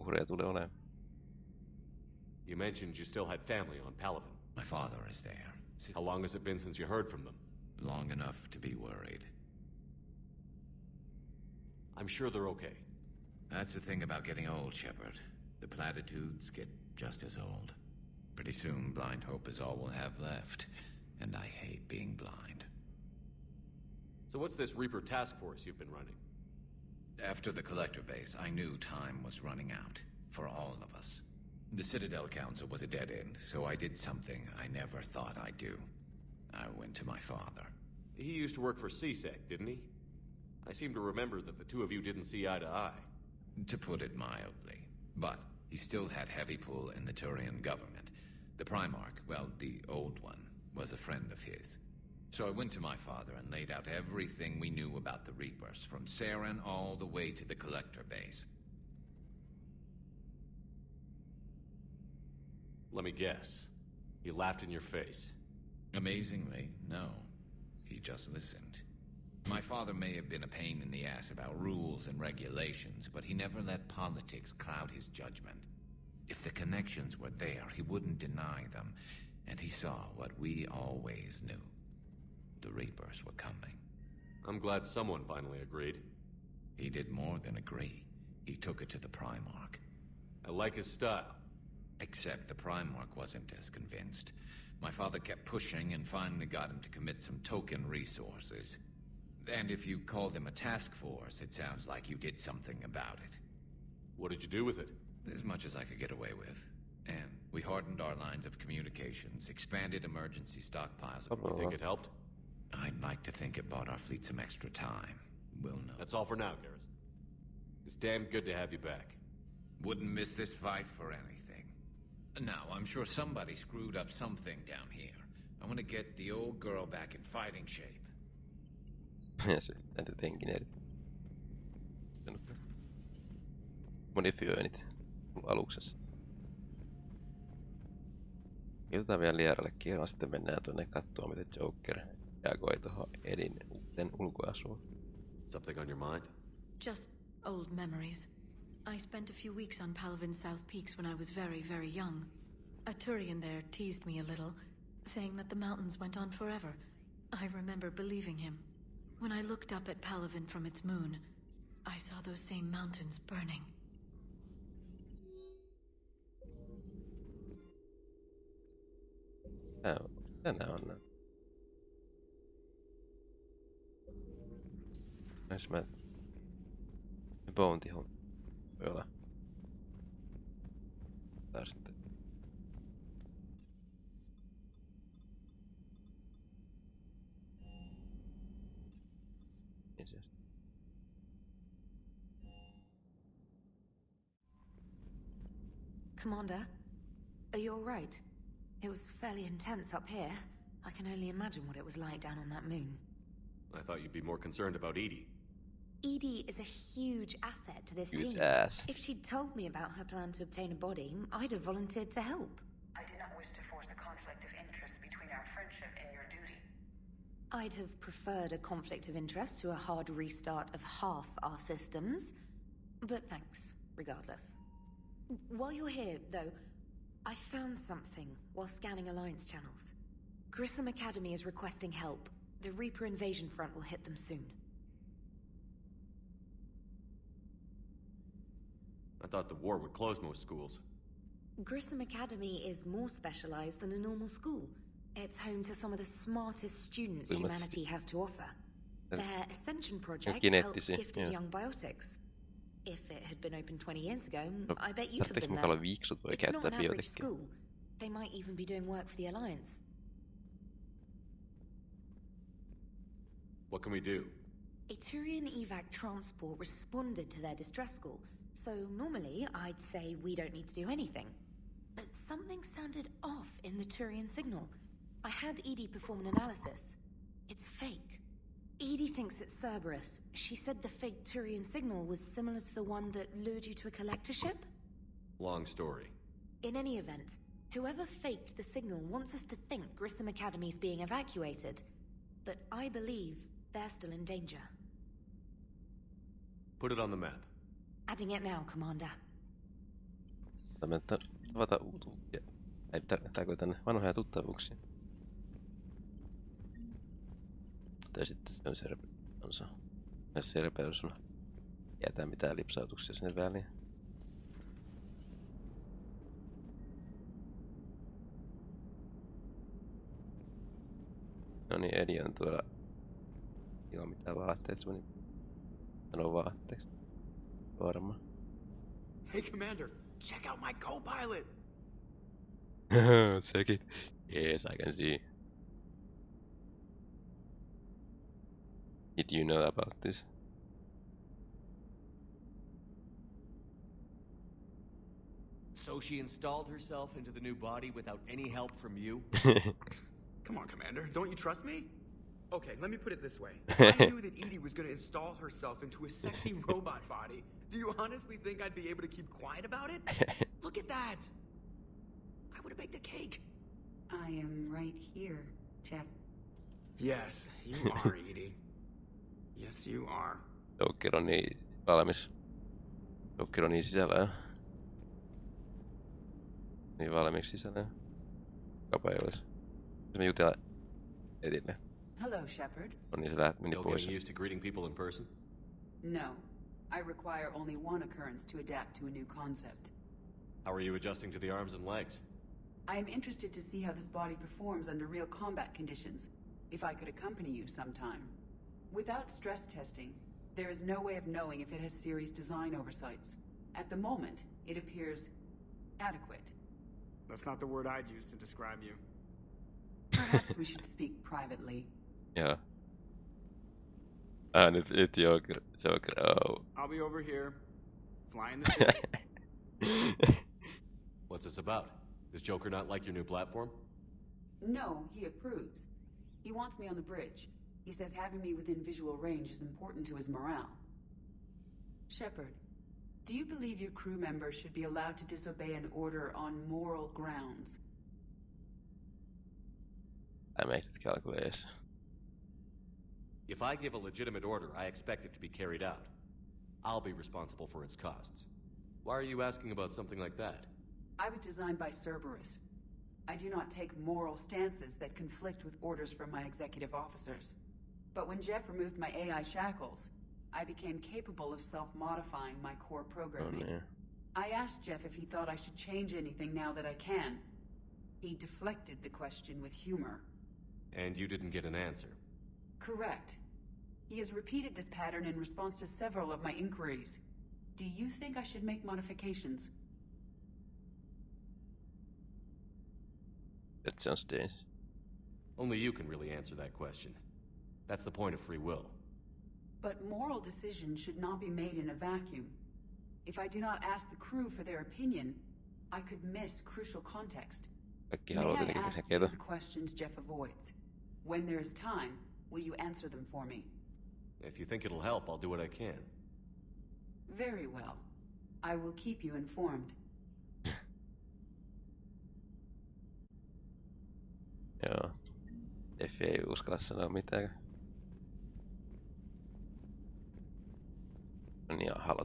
Uhreja tulee olemaan. You mentioned you still had family on Palaven. My father is there. How long has it been since you heard from them? Long enough to be worried. I'm sure they're okay. That's the thing about getting old, Shepard. The platitudes get just as old. Pretty soon, blind hope is all we'll have left. And I hate being blind. So what's this Reaper task force you've been running? After the Collector base, I knew time was running out. For all of us. The Citadel Council was a dead end, so I did something I never thought I'd do. I went to my father. He used to work for CSEC, didn't he? I seem to remember that the two of you didn't see eye to eye. To put it mildly. But he still had heavy pull in the Turian government. The Primarch, well, the old one, was a friend of his. So I went to my father and laid out everything we knew about the Reapers, from Saren all the way to the Collector base. Let me guess. He laughed in your face. Amazingly, no. He just listened. My father may have been a pain in the ass about rules and regulations, but he never let politics cloud his judgment. If the connections were there, he wouldn't deny them, and he saw what we always knew. The Reapers were coming. I'm glad someone finally agreed. He did more than agree. He took it to the Primarch. I like his style. Except the Primarch wasn't as convinced. My father kept pushing and finally got him to commit some token resources. And if you call them a task force, it sounds like you did something about it. What did you do with it? As much as I could get away with. And we hardened our lines of communications, expanded emergency stockpiles. You think it helped? I'd like to think it bought our fleet some extra time. We'll know. That's all for now, Garrus. It's damn good to have you back. Wouldn't miss this fight for anything. Now, I'm sure somebody screwed up something down here. I want to get the old girl back in fighting shape. Se tietenkin eri. Modifioinnit aluksessa. Otetaan vielä Lieralle kierran, sitten mennään tuonne katsoa, miten Joker reagoi tuohon Edin uuteen ulkoasuun. Something on your mind? Just old memories. I spent a few weeks on Palaven's South Peaks when I was very, very young. A Turian there teased me a little, saying that the mountains went on forever. I remember believing him. When I looked up at Palaven from its moon, I saw those same mountains burning. Tänään on nää. Näis mä... Bounty homma. Voi olla. Tää sitten. Commander, are you all right? It was fairly intense up here. I can only imagine what it was like down on that moon. I thought you'd be more concerned about Edie. Edie is a huge asset to this team. Ass. If she'd told me about her plan to obtain a body, I'd have volunteered to help. I did not wish to force a conflict of interest between our friendship and your duty. I'd have preferred a conflict of interest to a hard restart of half our systems. But thanks, regardless. While you're here, though, I found something while scanning Alliance channels. Grissom Academy is requesting help. The Reaper invasion front will hit them soon. I thought the war would close most schools. Grissom Academy is more specialized than a normal school. It's home to some of the smartest students humanity has to offer. Their Ascension project helps gifted young biotics. If it had been open 20 years ago, I bet you'd have been there. It's not an average school. They might even be doing work for the Alliance. What can we do? A Turian evac transport responded to their distress call, so normally I'd say we don't need to do anything. But something sounded off in the Turian signal. I had Edie perform an analysis. It's fake. Edie thinks it's Cerberus. She said the fake Turian signal was similar to the one that lured you to a collector ship? Long story. In any event, whoever faked the signal wants us to think Grissom Academy's being evacuated. But I believe they're still in danger. Put it on the map. Adding it now, Commander. Tavata uutuuksia. Tääkö tänne vanhoja tuttavuuksia? Tai sitten se on Cerberus. Jos Cerberus on jätä mitään lipsautuksia sinne väliin. No niin, Eddie on tuolla ilman mitään vaatteet, se meni sanoo vaatteeksi. Varmaan. Hey Commander, check out my co-pilot! Check it. Yes, I can see. Did you know about this? So she installed herself into the new body without any help from you? Come on, Commander. Don't you trust me? Okay, let me put it this way. If I knew that Edie was going to install herself into a sexy robot body, do you honestly think I'd be able to keep quiet about it? Look at that! I would have baked a cake. I am right here, Jeff. Yes, you are, Edie. Yes, you are. Joker on niin valmis. Joker on niin sisällä jo. Niin valmiiksi sisällä jo. Kapa ei olisi. Se me jutellaan Edille. Hello, Shepard. On niin se meni pois. Getting used to greeting people in person? No. I require only one occurrence to adapt to a new concept. How are you adjusting to the arms and legs? I am interested to see how this body performs under real combat conditions. If I could accompany you sometime. Without stress testing, there is no way of knowing if it has serious design oversights. At the moment, it appears adequate. That's not the word I'd use to describe you. Perhaps we should speak privately. Joo. Nyt Joker. Oh. I'll be over here, flying the ship. What's this about? Does Joker not like your new platform? No, he approves. He wants me on the bridge. He says having me within visual range is important to his morale. Shepard, do you believe your crew members should be allowed to disobey an order on moral grounds? I made it calculate. If I give a legitimate order, I expect it to be carried out. I'll be responsible for its costs. Why are you asking about something like that? I was designed by Cerberus. I do not take moral stances that conflict with orders from my executive officers. But when Jeff removed my AI shackles, I became capable of self-modifying my core programming. Oh, yeah. I asked Jeff if he thought I should change anything now that I can. He deflected the question with humor. And you didn't get an answer? Correct. He has repeated this pattern in response to several of my inquiries. Do you think I should make modifications? That sounds dangerous. Only you can really answer that question. That's the point of free will. But moral decisions should not be made in a vacuum. If I do not ask the crew for their opinion, I could miss crucial context. May I ask you the questions Jeff avoids? When there is time, will you answer them for me? If you think it'll help, I'll do what I can. Very well. I will keep you informed. Joo. Effi ei uskalla sanoa mitään. On ihan halot